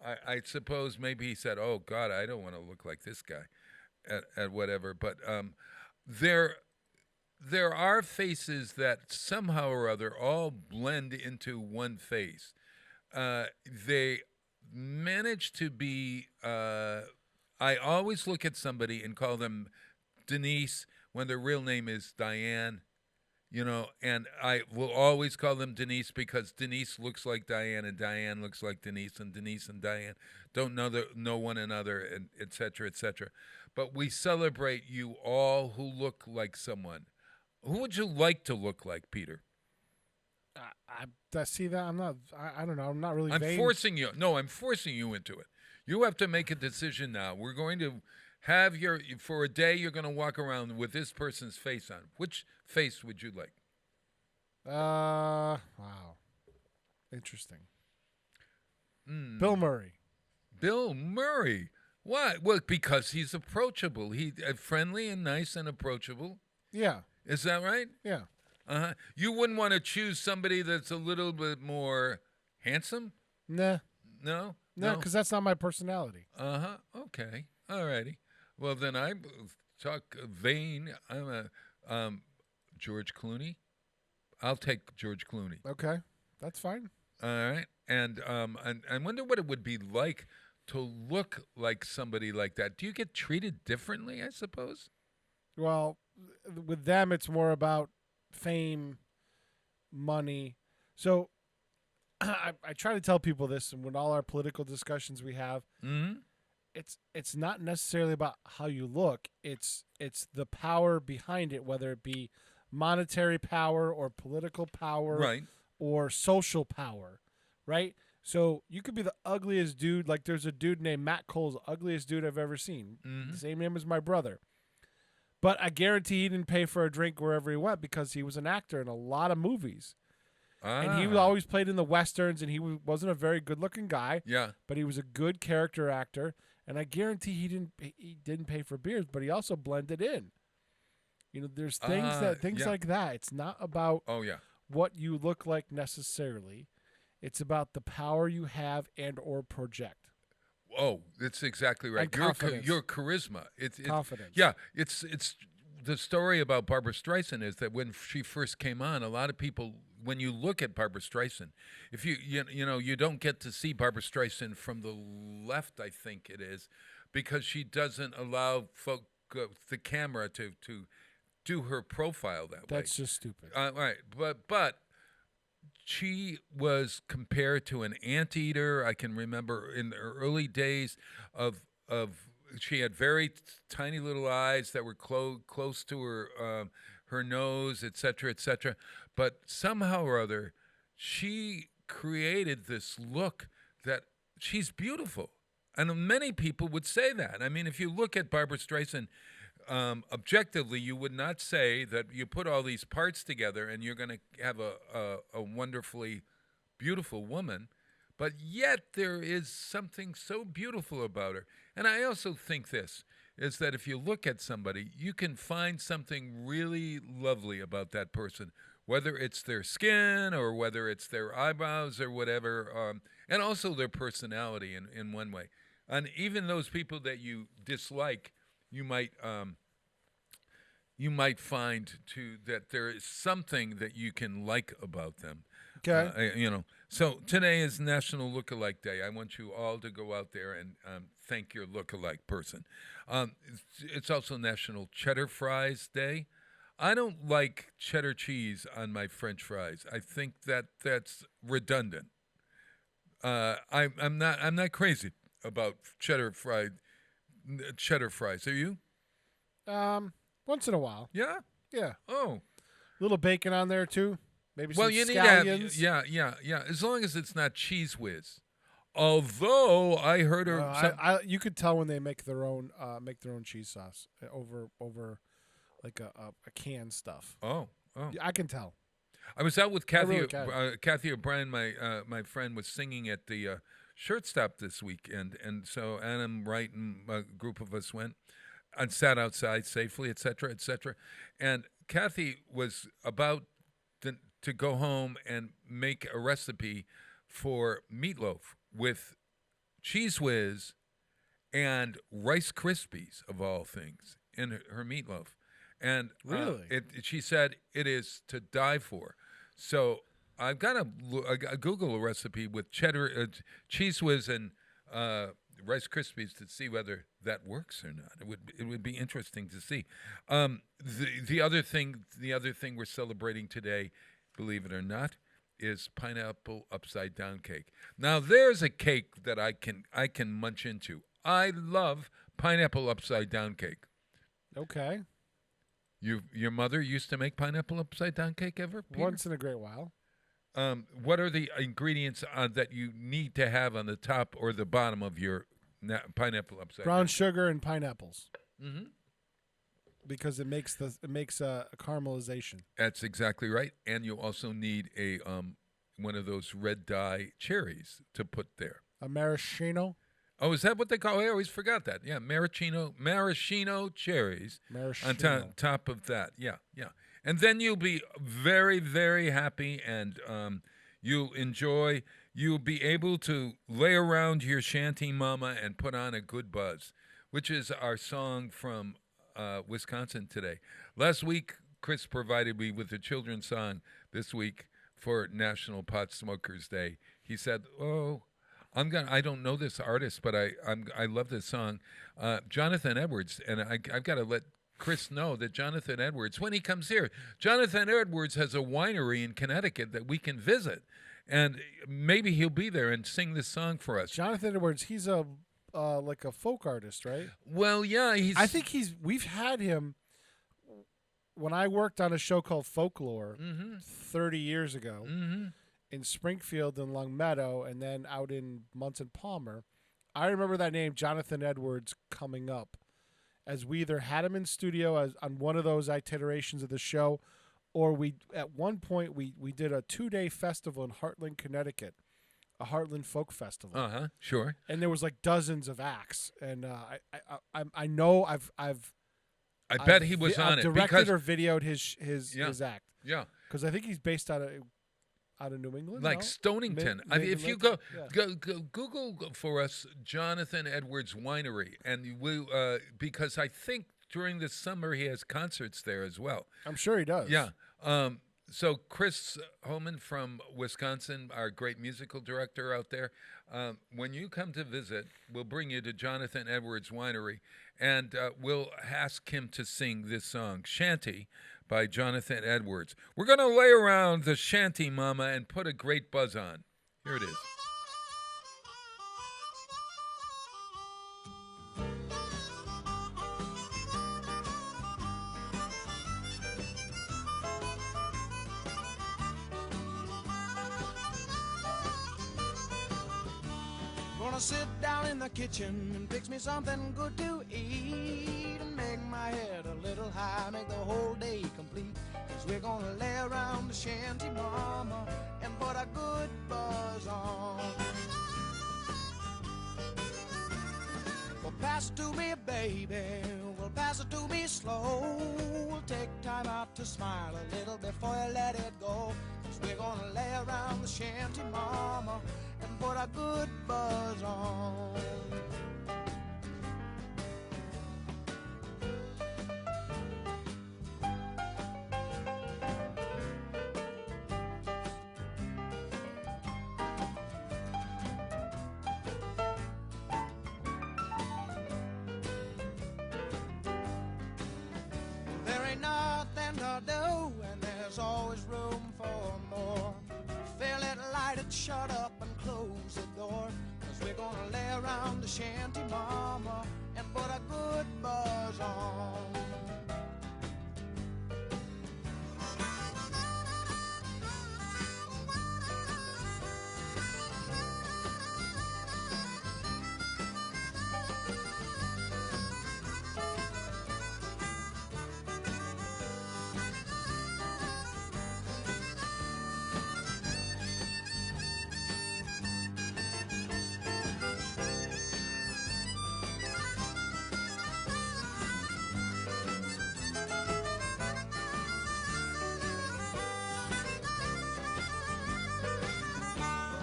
I suppose maybe he said, "Oh, God, I don't want to look like this guy," at whatever. But there are faces that somehow or other all blend into one face. They manage to be, I always look at somebody and call them Denise when their real name is Diane, and I will always call them Denise because Denise looks like Diane and Diane looks like Denise and Diane don't know one another, and et cetera, et cetera. But we celebrate you all who look like someone. Who would you like to look like, Peter? I see that. I'm not. I don't know. I'm not really. I'm vain. forcing you. No, I'm forcing you into it. You have to make a decision now. We're going to have for a day. You're going to walk around with this person's face on. Which face would you like? Wow. Interesting. Bill Murray. Bill Murray. Why? Well, because he's approachable. He's friendly and nice and approachable. Yeah. Is that right? Yeah. You wouldn't want to choose somebody that's a little bit more handsome? Nah. No? No, because that's not my personality. Okay. All righty. Well, then I talk vain. I'm a George Clooney. I'll take George Clooney. Okay. That's fine. All right. And I wonder what it would be like to look like somebody like that. Do you get treated differently, I suppose? Well, with them, it's more about fame, money. So I try to tell people this, and with all our political discussions we have, it's not necessarily about how you look. It's the power behind it, whether it be monetary power or political power, right, or social power, right? So you could be the ugliest dude. Like there's a dude named Matt Cole's the ugliest dude I've ever seen. The same name as my brother. But I guarantee he didn't pay for a drink wherever he went because he was an actor in a lot of movies. And he always played in the westerns, and he wasn't a very good-looking guy. Yeah. But he was a good character actor, and I guarantee he didn't pay for beers, but he also blended in. You know, there's things like that. It's not about what you look like necessarily. It's about the power you have and or project. Oh, that's exactly right. Your charisma. It's confidence. Yeah, it's the story about Barbra Streisand is that when she first came on, a lot of people, when you look at Barbra Streisand, if you don't get to see Barbra Streisand from the left, I think it is, because she doesn't allow the camera to do her profile that way. That's just stupid. Right, but she was compared to an anteater. I can remember in the early days of she had very tiny little eyes that were close to her nose, et cetera, but somehow or other, she created this look that she's beautiful. And many people would say that. I mean, if you look at Barbra Streisand, objectively, you would not say that you put all these parts together and you're going to have a wonderfully beautiful woman, but yet there is something so beautiful about her. And I also think this is that if you look at somebody, you can find something really lovely about that person, whether it's their skin or whether it's their eyebrows or whatever, and also their personality in one way. And even those people that you dislike, you might find that there is something that you can like about them. Okay. So today is National Lookalike Day. I want you all to go out there and thank your lookalike person. It's also National Cheddar Fries Day. I don't like cheddar cheese on my French fries. I think that's redundant. I'm not crazy about cheddar fries. Are you? Once in a while. Yeah? Yeah. Oh. Little bacon on there too. Maybe some you scallions. need to have, yeah. As long as it's not Cheese Whiz. Although I heard her, you could tell when they make their own cheese sauce over like a canned stuff. Oh. I can tell. I was out with Kathy. Really Kathy O'Brien, my friend, was singing at the Shirt Stop this weekend, and so Adam Wright and a group of us went and sat outside safely, et cetera, et cetera. And Kathy was about to go home and make a recipe for meatloaf with Cheese Whiz and Rice Krispies, of all things, in her meatloaf. And really, she said it is to die for. So I've got to Google a recipe with cheddar, Cheese Whiz, and Rice Krispies to see whether that works or not. It would be interesting to see. The other thing we're celebrating today, believe it or not, is pineapple upside down cake. Now there's a cake that I can munch into. I love pineapple upside down cake. Okay. Your mother used to make pineapple upside down cake ever? Peter? Once in a great while. What are the ingredients that you need to have on the top or the bottom of your pineapple upside down? Brown sugar and pineapples. Mm-hmm. Because it makes a caramelization. That's exactly right. And you also need a one of those red dye cherries to put there. A maraschino. Oh, is that what they call it? I always forgot that. Yeah, maraschino cherries. Maraschino. On top of that. Yeah. And then you'll be very, very happy, and you'll be able to lay around your shanty mama and put on a good buzz, which is our song from Wisconsin today. Last week, Chris provided me with a children's song this week for National Pot Smokers Day. He said, I don't know this artist, but I love this song. Jonathan Edwards, and I've got to let Chris know that Jonathan Edwards, when he comes here, Jonathan Edwards has a winery in Connecticut that we can visit, and maybe he'll be there and sing this song for us. Jonathan Edwards, he's like a folk artist, right? Well, yeah, we've had him when I worked on a show called Folklore 30 years ago. Mm-hmm. In Springfield and Longmeadow, and then out in Munson Palmer. I remember that name, Jonathan Edwards, coming up as we either had him in studio on one of those itinerations of the show, or we at one point we did a 2-day festival in Hartland, Connecticut, a Heartland Folk Festival. Sure. And there was like dozens of acts, and I know I've bet he was on I've it directed because or videoed his act. Yeah. Because I think he's based out of New England, like no? Stonington. Mid- if you Mid- go Google for us Jonathan Edwards Winery, and we because I think during the summer he has concerts there as well. I'm sure he does. Yeah. So Chris Holman from Wisconsin, our great musical director out there, when you come to visit, we'll bring you to Jonathan Edwards Winery, and we'll ask him to sing this song, Shanty, by Jonathan Edwards. We're going to lay around the Shanty Mama and put a great buzz on. Here it is. Gonna sit down in the kitchen and fix me something good to eat and make my head a little high, make the whole day complete. 'Cause we're gonna lay around the shanty mama and put a good buzz on. Well, pass it to me, baby. Well, pass it to me slow. We'll take time out to smile a little before you let it go. 'Cause we're gonna lay around the shanty mama and put a good buzz on. There ain't nothing to do, and there's always room for more. Fill it, light it, shut up, and close the door. 'Cause we're gonna lay around the shanty mama and put a good buzz on.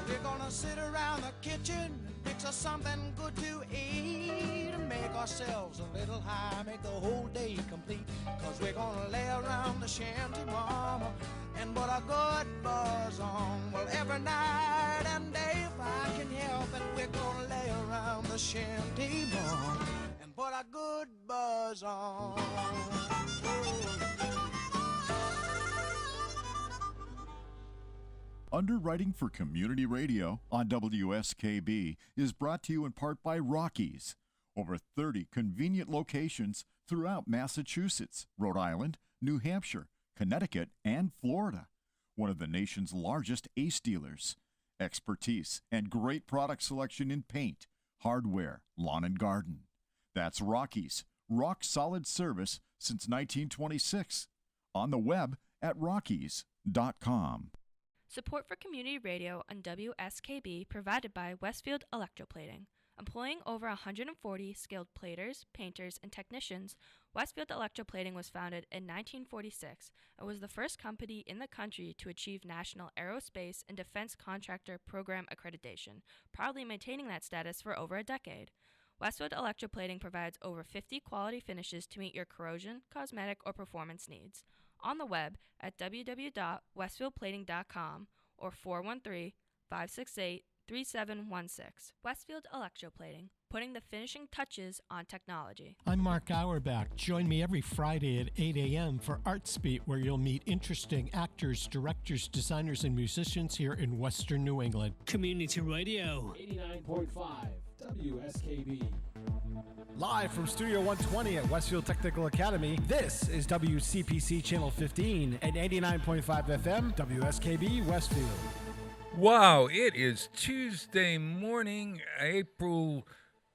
We're gonna sit around the kitchen and fix us something good to eat and make ourselves a little high, make the whole day complete. 'Cause we're gonna lay around the shanty mama and put a good buzz on. Well, every night and day, if I can help it, we're gonna lay around the shanty mama and put a good buzz on. Underwriting for Community Radio on WSKB is brought to you in part by Rockies. Over 30 convenient locations throughout Massachusetts, Rhode Island, New Hampshire, Connecticut, and Florida. One of the nation's largest ACE dealers. Expertise and great product selection in paint, hardware, lawn and garden. That's Rockies. Rock solid service since 1926. On the web at rockies.com. Support for community radio on WSKB provided by Westfield Electroplating. Employing over 140 skilled platers, painters, and technicians, Westfield Electroplating was founded in 1946 and was the first company in the country to achieve National Aerospace and Defense Contractor Program accreditation, proudly maintaining that status for over a decade. Westfield Electroplating provides over 50 quality finishes to meet your corrosion, cosmetic, or performance needs. On the web at www.westfieldplating.com or 413-568-3716. Westfield Electroplating, putting the finishing touches on technology. I'm Mark Auerbach. Join me every Friday at 8 a.m. for ArtsBeat, where you'll meet interesting actors, directors, designers, and musicians here in Western New England. Community Radio. 89.5 WSKB. Live from Studio 120 at Westfield Technical Academy, this is WCPC Channel 15 and 89.5 FM, WSKB Westfield. Wow, it is Tuesday morning, April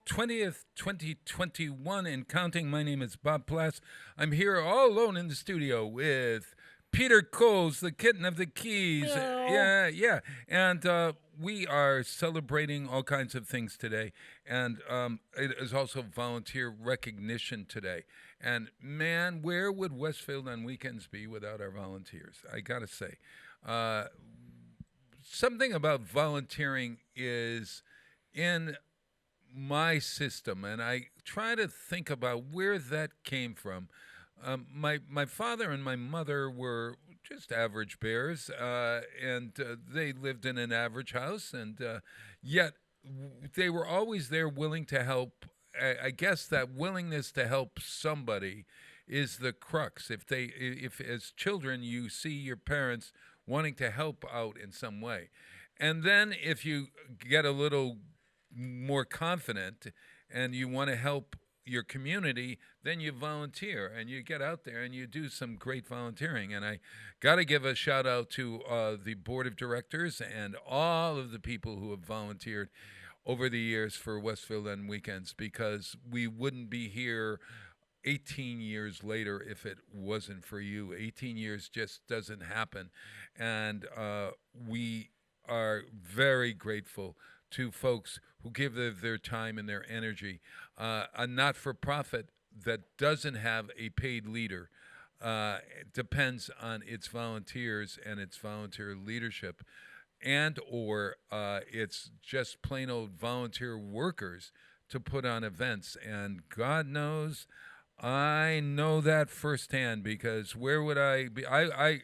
20th, 2021, and counting. My name is Bob Plass. I'm here all alone in the studio with Peter Coles, the kitten of the Keys. Yeah. And we are celebrating all kinds of things today. And it is also volunteer recognition today. And man, where would Westfield on weekends be without our volunteers? I got to say. Something about volunteering is in my system, and I try to think about where that came from. My father and my mother were just average bears, and they lived in an average house, and yet they were always there willing to help. I guess that willingness to help somebody is the crux. If as children you see your parents wanting to help out in some way, and then if you get a little more confident and you want to help your community, then you volunteer and you get out there and you do some great volunteering. And I got to give a shout out to the board of directors and all of the people who have volunteered over the years for Westfield on weekends, because we wouldn't be here 18 years later if it wasn't for you. 18 years just doesn't happen. And we are very grateful to folks who give their time and their energy. A not-for-profit that doesn't have a paid leader depends on its volunteers and its volunteer leadership, and or it's just plain old volunteer workers to put on events. And God knows, I know that firsthand, because where would I be? I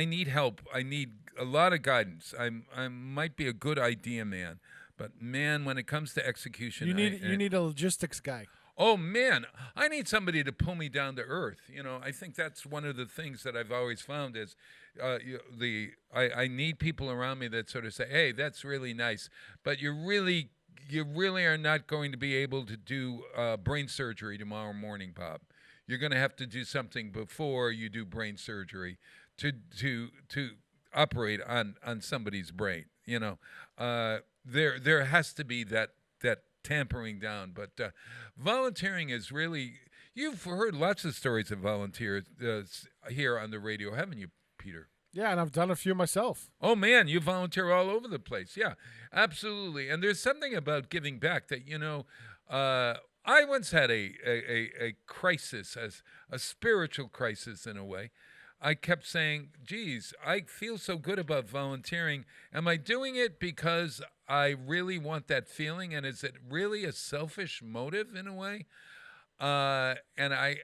need help. I need a lot of guidance. I might be a good idea man, but man, when it comes to execution, you need a logistics guy. Oh man, I need somebody to pull me down to earth. I think that's one of the things that I've always found is I need people around me that sort of say, hey, that's really nice, but you really are not going to be able to do brain surgery tomorrow morning, Bob. You're going to have to do something before you do brain surgery to operate on somebody's brain. There has to be that tampering down. But volunteering is really, you've heard lots of stories of volunteers here on the radio, haven't you, Peter? Yeah, and I've done a few myself. Oh, man, you volunteer all over the place. Yeah, absolutely. And there's something about giving back that, I once had a crisis, a spiritual crisis in a way. I kept saying, geez, I feel so good about volunteering. Am I doing it because I really want that feeling? And is it really a selfish motive in a way? And I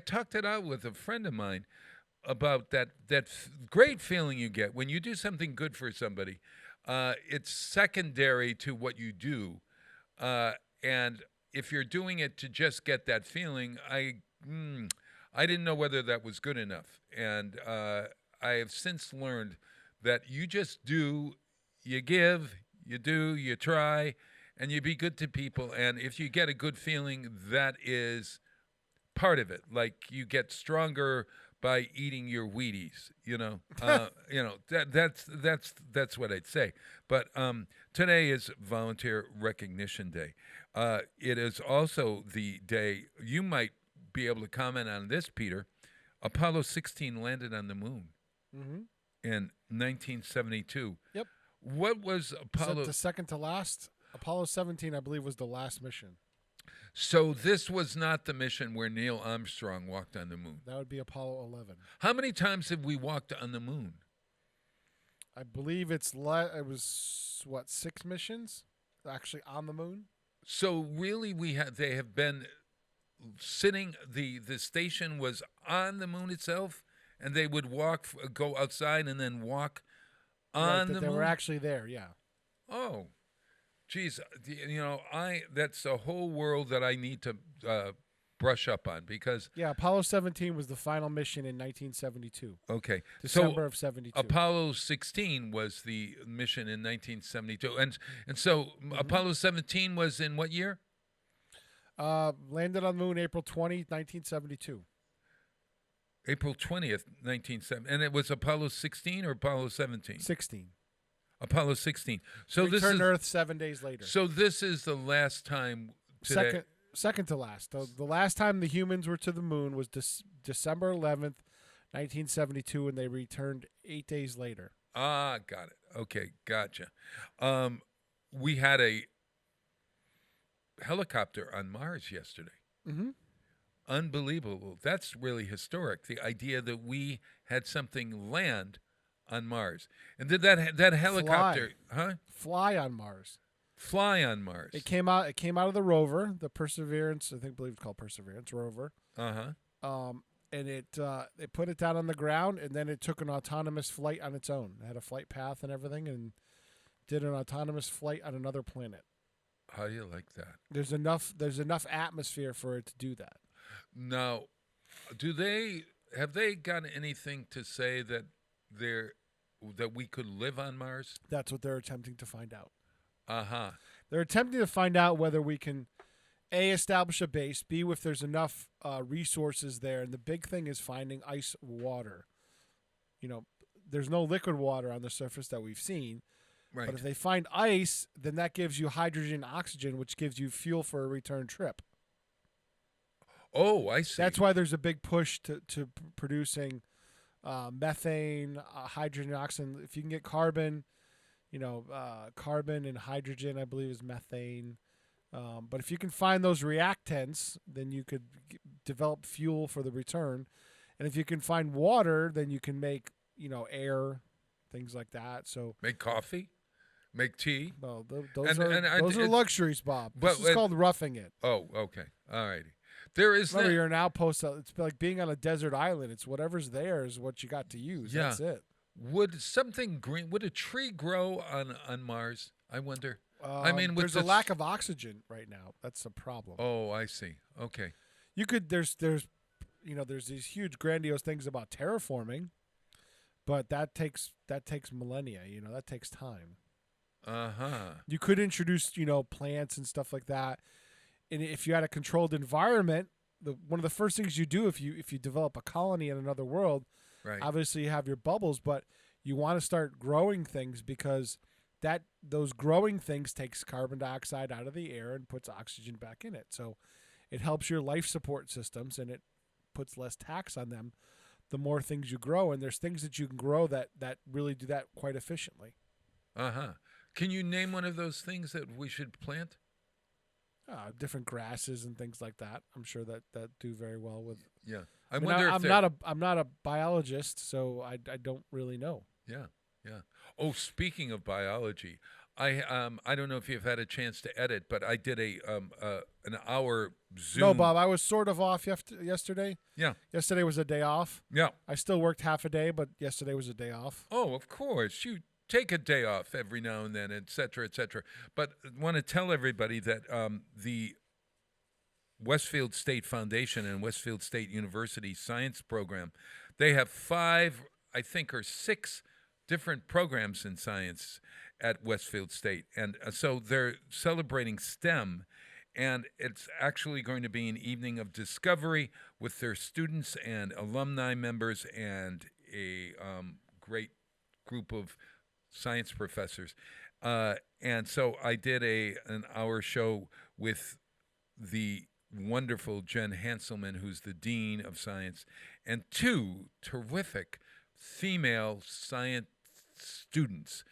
talked it out with a friend of mine about that great feeling you get when you do something good for somebody. It's secondary to what you do. And if you're doing it to just get that feeling, I didn't know whether that was good enough. And I have since learned that you just do, you give, you do, you try, and you be good to people. And if you get a good feeling, that is part of it. Like you get stronger by eating your Wheaties, that's what I'd say. But today is Volunteer Recognition Day. It is also the day, you might be able to comment on this, Peter. Apollo 16 landed on the moon in 1972. Yep. What was Apollo? The second to last. Apollo 17, I believe, was the last mission. So this was not the mission where Neil Armstrong walked on the moon. That would be Apollo 11. How many times have we walked on the moon? I believe it was 6 missions actually on the moon. So really, they have been sitting. The station was on the moon itself, and they would go outside and then walk on the moon. They were actually there, yeah. Oh, geez, that's a whole world that I need to brush up on, because Apollo 17 was the final mission in 1972. Okay, December of 72. Apollo 16 was the mission in 1972, and so Apollo 17 was in what year? Landed on the moon April 20, 1972. April 20th, 1970. And it was Apollo 16 or Apollo 17? 16. Apollo 16. So returned to Earth 7 days later. So this is the last time today. Second to last. The last time the humans were to the moon was December 11th, 1972, and they returned 8 days later. Ah, got it. Okay, gotcha. We had a helicopter on Mars yesterday. Mm-hmm. Unbelievable. That's really historic. The idea that we had something land on Mars. And did that helicopter fly on Mars? Fly on Mars. It came out of the rover, the Perseverance, I believe it's called Perseverance rover. Uh-huh. And they put it down on the ground, and then it took an autonomous flight on its own. It had a flight path and everything, and did an autonomous flight on another planet. How do you like that? There's enough atmosphere for it to do that. Now, have they gotten anything to say that we could live on Mars? That's what they're attempting to find out. Uh-huh. They're attempting to find out whether we can A, establish a base, B, if there's enough resources there, and the big thing is finding ice water. There's no liquid water on the surface that we've seen. Right. But if they find ice, then that gives you hydrogen and oxygen, which gives you fuel for a return trip. Oh, I see. That's why there's a big push to producing methane, hydrogen, and oxygen. If you can get carbon, carbon and hydrogen, I believe, is methane. But if you can find those reactants, then you could develop fuel for the return. And if you can find water, then you can make, air, things like that. So make coffee, make tea. Well, those are luxuries, Bob. This is called roughing it. Oh, okay. All righty. There is Remember, you're an outpost. It's like being on a desert island. It's whatever's there is what you got to use. Yeah. That's it. Would something green? Would a tree grow on Mars? I wonder. There's a lack of oxygen right now. That's a problem. Oh, I see. Okay. You could. There's these huge grandiose things about terraforming, but that takes millennia. That takes time. You could introduce plants and stuff like that. And if you had a controlled environment, one of the first things you do if you develop a colony in another world, right. Obviously you have your bubbles, but you want to start growing things because those growing things takes carbon dioxide out of the air and puts oxygen back in it. So it helps your life support systems, and it puts less tax on them the more things you grow. And there's things that you can grow that really do that quite efficiently. Can you name one of those things that we should plant? Different grasses and things like that. I'm sure that do very well with. Yeah, I'm not a biologist, so I don't really know. Yeah. Oh, speaking of biology, I don't know if you've had a chance to edit, but I did an hour Zoom. No, Bob, I was sort of off yesterday. Yeah. Yesterday was a day off. Yeah. I still worked half a day, but yesterday was a day off. Oh, of course. You take a day off every now and then, et cetera, et cetera. But I want to tell everybody that the Westfield State Foundation and Westfield State University Science Program, they have 5, I think, or 6 different programs in science at Westfield State. And so they're celebrating STEM, and it's actually going to be an evening of discovery with their students and alumni members and a great group of science professors. And so I did an hour show with the wonderful Jen Hanselman, who's the Dean of Science, and 2 terrific female science students.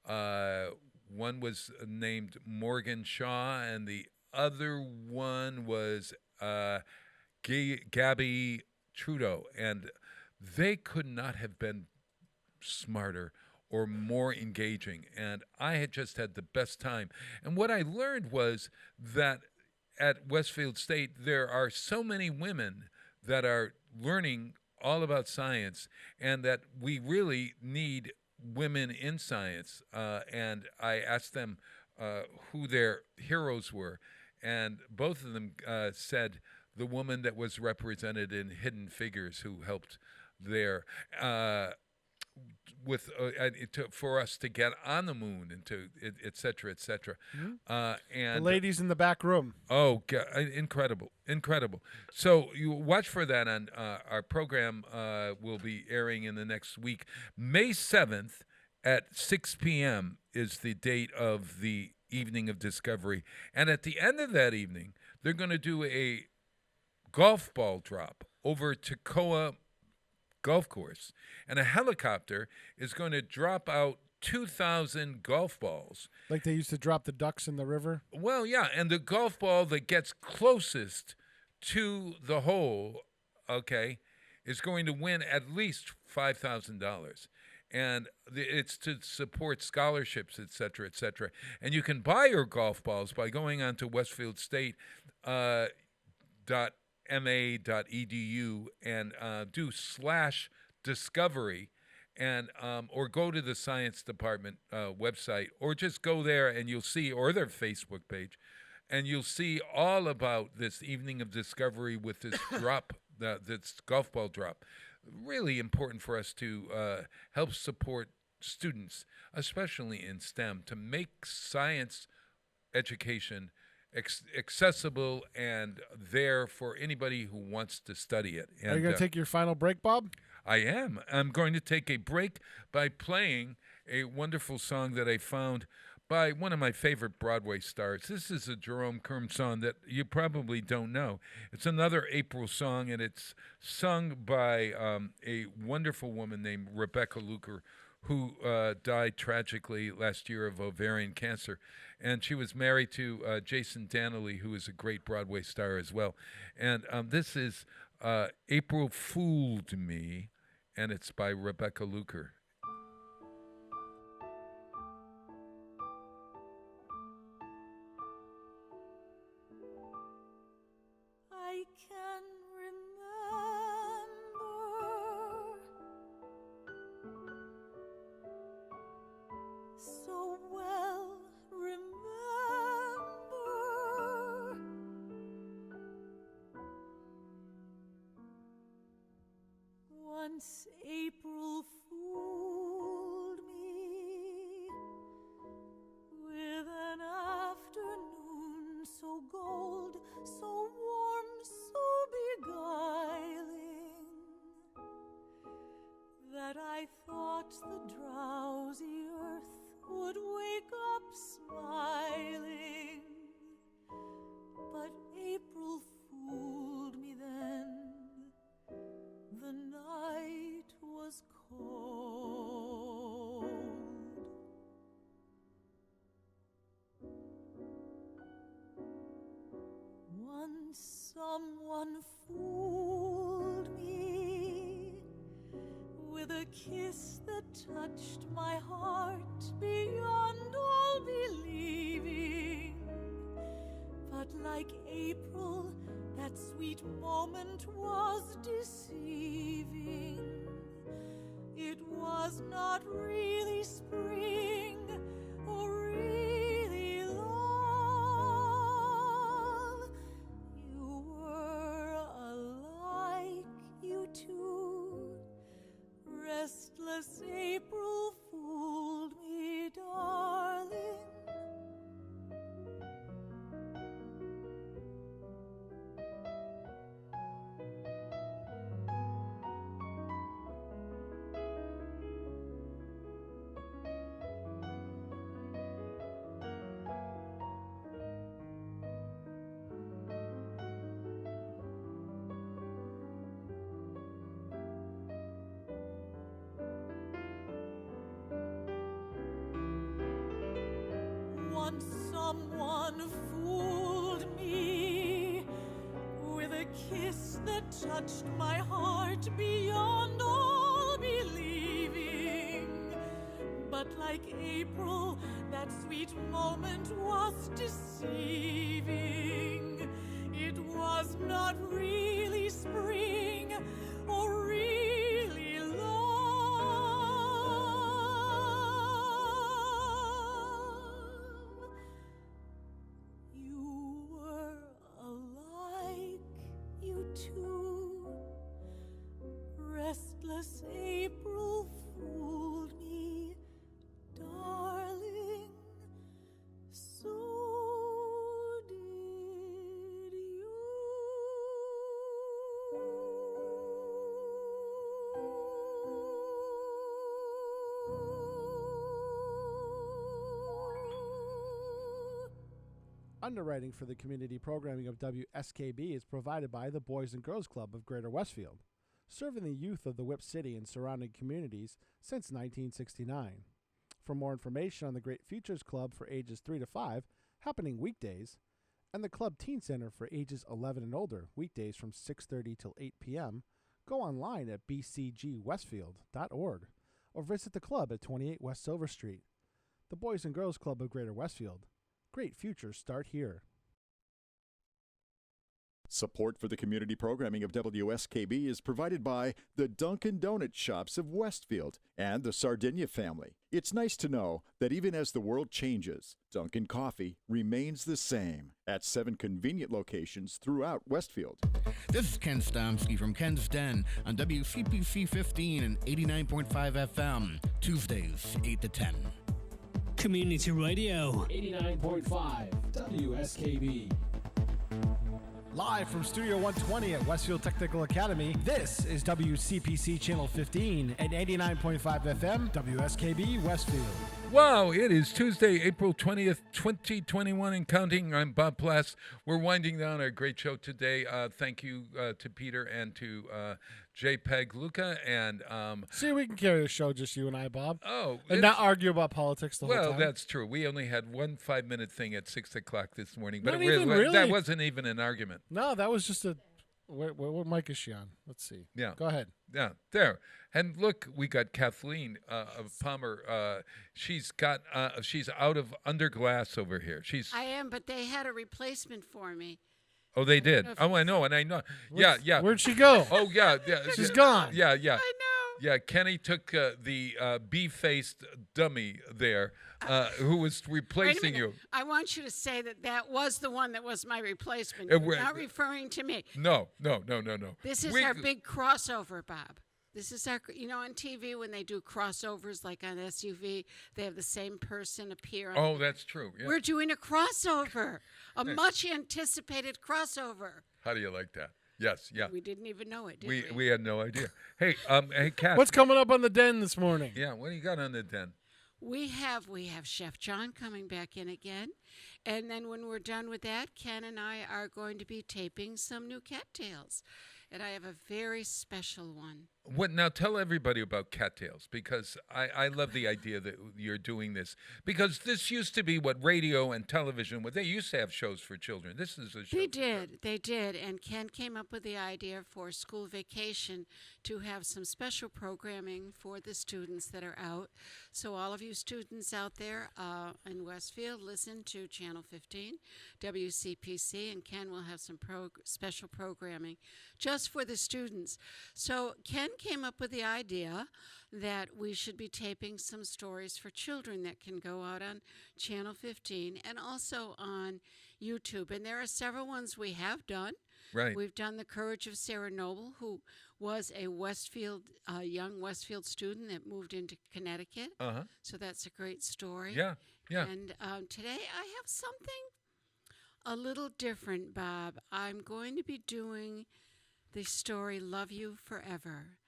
One was named Morgan Shaw, and the other one was Gabby Trudeau. And they could not have been smarter or more engaging. And I had just had the best time. And what I learned was that at Westfield State, there are so many women that are learning all about science, and that we really need women in science. And I asked them who their heroes were, and both of them said the woman that was represented in Hidden Figures, who helped there for us to get on the moon and to et cetera, et cetera. And the ladies in the back room. Oh, God, incredible. So you watch for that on our program. Will be airing in the next week. May 7th at 6 p.m. is the date of the evening of discovery. And at the end of that evening, they're going to do a golf ball drop over Toccoa golf course. And a helicopter is going to drop out 2,000 golf balls. Like they used to drop the ducks in the river? Well, yeah, and the golf ball that gets closest to the hole, okay, is going to win at least $5,000. And it's to support scholarships, et cetera, et cetera. And you can buy your golf balls by going on to westfieldstate.ma.edu and do /discovery and or go to the science department website, or just go there and you'll see, or their Facebook page, and you'll see all about this evening of discovery with this drop, this golf ball drop. Really important for us to help support students, especially in STEM, to make science education accessible and there for anybody who wants to study it. And, are you going to take your final break, Bob? I am. I'm going to take a break by playing a wonderful song that I found by one of my favorite Broadway stars. This is a Jerome Kern song that you probably don't know. It's another April song, and it's sung by a wonderful woman named Rebecca Luker, who died tragically last year of ovarian cancer. And she was married to Jason Dannelly, who is a great Broadway star as well. And this is April Fooled Me, and it's by Rebecca Luker. I can remember, so well remember, once April fooled me with an afternoon so gold, so warm, so beguiling, that I thought the drowsy earth would wake up smiling. But April fooled me then, the night was cold. Once someone fooled me with a kiss that touched my heart beyond all believing. But like April, that sweet moment was deceiving. It was not really spring or really love. You were alike, you two. Restless April fooled me, darling. Once someone fooled me with a kiss that touched my heart beyond all believing. But like April, that sweet moment was deceiving. It was not really spring or really love. You were alike, you two. Restless April fooled me, darling. So did you. Underwriting for the community programming of WSKB is provided by the Boys and Girls Club of Greater Westfield. serving the youth of the Whip City and surrounding communities since 1969. For more information on the Great Futures Club for ages 3 to 5, happening weekdays, and the Club Teen Center for ages 11 and older, weekdays from 6:30 till 8 p.m., go online at bcgwestfield.org or visit the club at 28 West Silver Street. The Boys and Girls Club of Greater Westfield. Great futures start here. Support for the community programming of WSKB is provided by the Dunkin' Donut Shops of Westfield and the Sardinia family. It's nice to know that even as the world changes, Dunkin' Coffee remains the same at 7 convenient locations throughout Westfield. This is Ken Stomsky from Ken's Den on WCPC 15 and 89.5 FM, Tuesdays, 8 to 10. Community Radio. 89.5 WSKB. Live from Studio 120 at Westfield Technical Academy, this is WCPC Channel 15 and 89.5 FM, WSKB Westfield. Wow, it is Tuesday, April 20th, 2021 and counting. I'm Bob Plass. We're winding down our great show today. Thank you to Peter and to JPEG Luca. And see, we can carry the show, just you and I, Bob. Oh. And not argue about politics the whole time. Well, that's true. We only had one 5-minute thing at 6 o'clock this morning. But Not even really. That wasn't even an argument. No, that was just a... What mic is she on? Let's see. Yeah. Go ahead. Yeah, there. And look, we got Kathleen of Palmer. She's out of underglass over here. I am, but they had a replacement for me. Oh, they did. Oh, I know, and I know. Yeah. Where'd she go? Oh, yeah. She's gone. Yeah. I know. Yeah, Kenny took the bee-faced dummy there who was replacing you. I want you to say that was the one that was my replacement. We're not referring to me. No. This is our big crossover, Bob. This is our, on TV when they do crossovers like on SUV, they have the same person appear. Oh, that's true. Yeah. We're doing a crossover, a much anticipated crossover. How do you like that? Yes, yeah. We didn't even know it, did we? We had no idea. Hey, Kath. What's coming up on the Den this morning? Yeah, what do you got on the Den? We have Chef John coming back in again. And then when we're done with that, Ken and I are going to be taping some new cattails. And I have a very special one. What now? Tell everybody about cattails, because I love the idea that you're doing this, because this used to be what radio and television. They used to have shows for children. This is a show. They did, and Ken came up with the idea for school vacation to have some special programming for the students that are out. So all of you students out there in Westfield, listen to Channel 15, WCPC, and Ken will have some special programming just for the students. So Ken came up with the idea that we should be taping some stories for children that can go out on Channel 15 and also on YouTube. And there are several ones we have done. Right. We've done The Courage of Sarah Noble, who was a young Westfield student that moved into Connecticut. Uh-huh. So that's a great story. Yeah. And today I have something a little different, Bob. I'm going to be doing the story Love You Forever.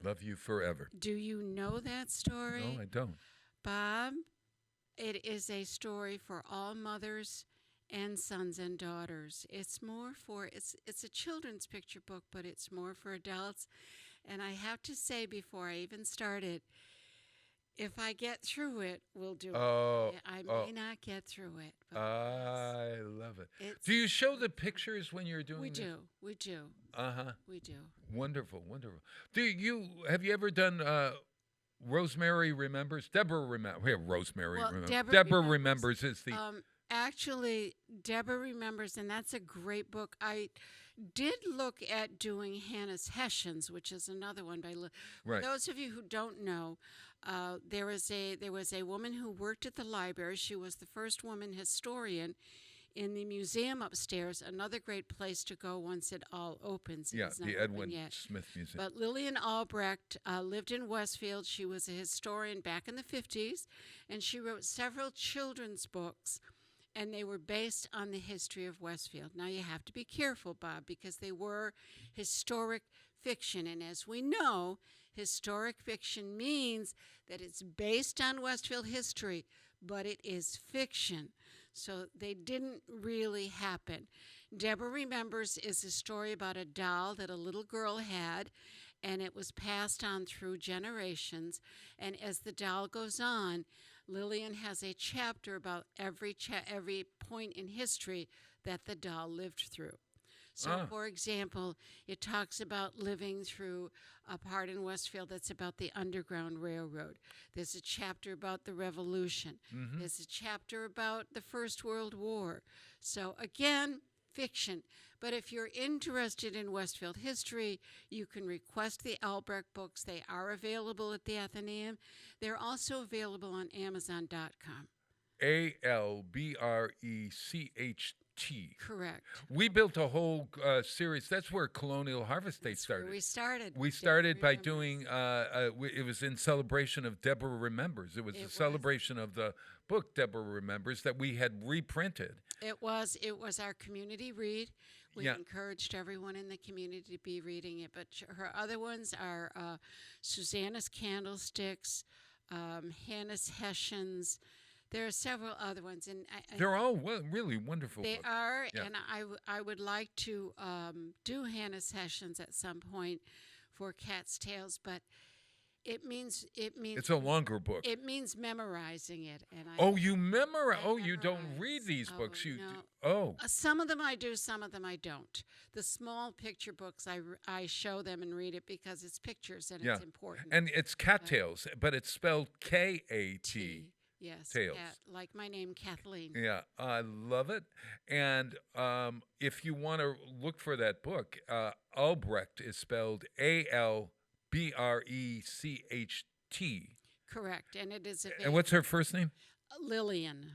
Love You Forever. Do you know that story? No, I don't. Bob, it is a story for all mothers and sons and daughters. It's a children's picture book, but it's more for adults. And I have to say before I even start it, if I get through it, we'll do it. I may not get through it. I love it. Do you show the pictures when you're doing this? We do. Uh-huh. We do. Wonderful. Have you ever done Rosemary Remembers? Deborah Remembers. We have Rosemary Remembers. Deborah Remembers is the... Actually, Deborah Remembers, and that's a great book. I did look at doing Hannah's Hessians, which is another one by... Right. For those of you who don't know, there was a woman who worked at the library. She was the first woman historian in the museum upstairs, another great place to go once it all opens. Yeah, the Edwin Smith Museum. But Lillian Albrecht lived in Westfield. She was a historian back in the 50s, and she wrote several children's books, and they were based on the history of Westfield. Now, you have to be careful, Bob, because they were historic fiction, and as we know, historic fiction means that it's based on Westfield history, but it is fiction. So they didn't really happen. Deborah Remembers is a story about a doll that a little girl had, and it was passed on through generations. And as the doll goes on, Lillian has a chapter about every point in history that the doll lived through. So, for example, it talks about living through a part in Westfield that's about the Underground Railroad. There's a chapter about the Revolution. There's a chapter about the First World War. So, again, fiction. But if you're interested in Westfield history, you can request the Albrecht books. They are available at the Athenaeum. They're also available on Amazon.com. ALBRECHT. Correct. We built a whole series. That's where Colonial Harvest Day started. Where we started. We started by doing, it was in celebration of Deborah Remembers. It was a celebration of the book Deborah Remembers that we had reprinted. It was our community read. We encouraged everyone in the community to be reading it. But her other ones are Susanna's Candlesticks, Hannah's Hessians. There are several other ones, and they're all really wonderful. They books. are, Yeah. and I would like to do Hannah's Sessions at some point for Cat's Tales, but it means it's a longer book. It means memorizing it, and you memorize. You don't read these books. You no. Some of them I do, some of them I don't. The small picture books I show them and read it because it's pictures and it's important. And it's Cattails, but it's spelled K-A-T. Yes, Tales. like my name, Kathleen. Yeah, I love it. And if you want to look for that book, Albrecht is spelled A-L-B-R-E-C-H-T. Correct, and it is available. And what's her first name? Lillian.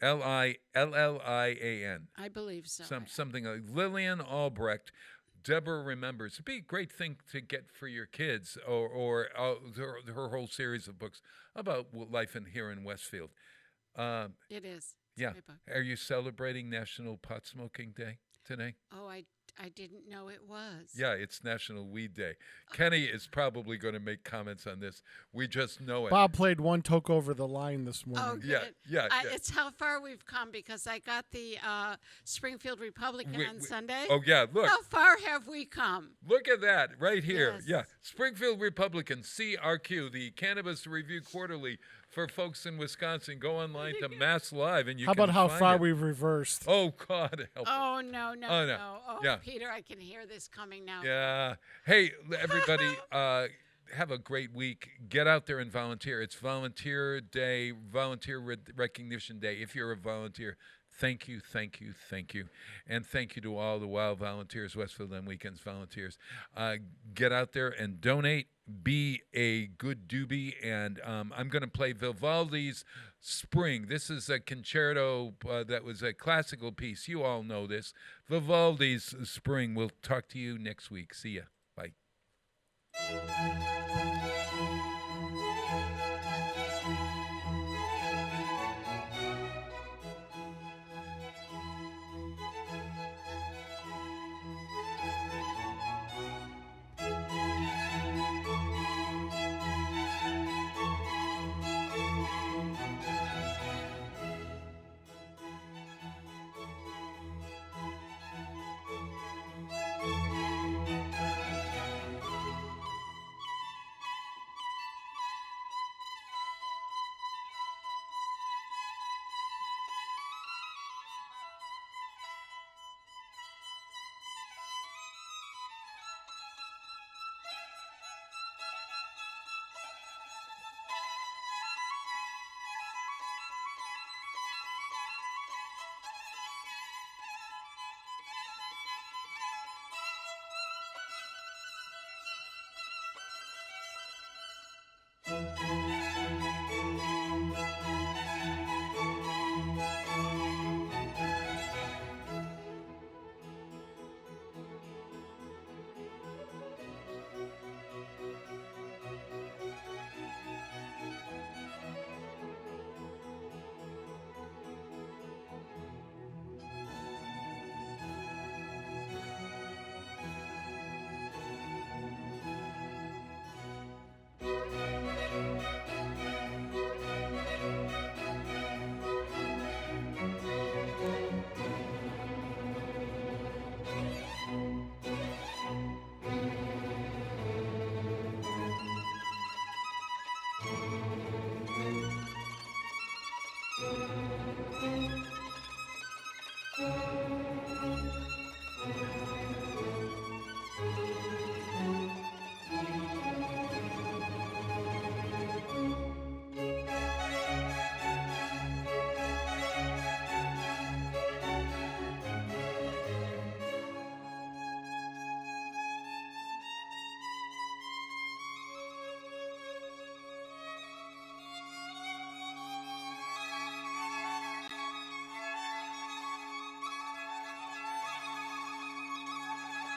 Lillian. I believe so. Something like Lillian Albrecht. Deborah Remembers. It'd be a great thing to get for your kids, or her whole series of books about life here in Westfield. It is. Yeah. Are you celebrating National Pot Smoking Day today? Oh, I didn't know it was. Yeah, it's National Weed Day. Kenny is probably going to make comments on this. We just know it. Bob played one toke over the line this morning. Oh, good. Yeah. It's how far we've come because I got the Springfield Republican on Sunday. Oh, yeah, look. How far have we come? Look at that right here. Yes. Yeah, Springfield Republican, CRQ, the Cannabis Review Quarterly for folks in Wisconsin. Go online to Mass Live and you How can about how find far it. we've reversed? Oh, God help. Oh, no. Oh, yeah. Peter, I can hear this coming now. Yeah. Hey, everybody, have a great week. Get out there and volunteer. It's Volunteer Day, Volunteer Recognition Day. If you're a volunteer, thank you. And thank you to all the wild volunteers, Westfield on Weekends volunteers. Get out there and donate. Be a good doobie. And I'm going to play Vivaldi's Spring. This is a concerto that was a classical piece. You all know this. Vivaldi's Spring. We'll talk to you next week. See ya. Bye.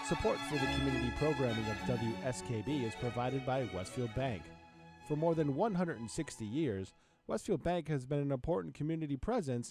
Support for the community programming of WSKB is provided by Westfield Bank. For more than 160 years, Westfield Bank has been an important community presence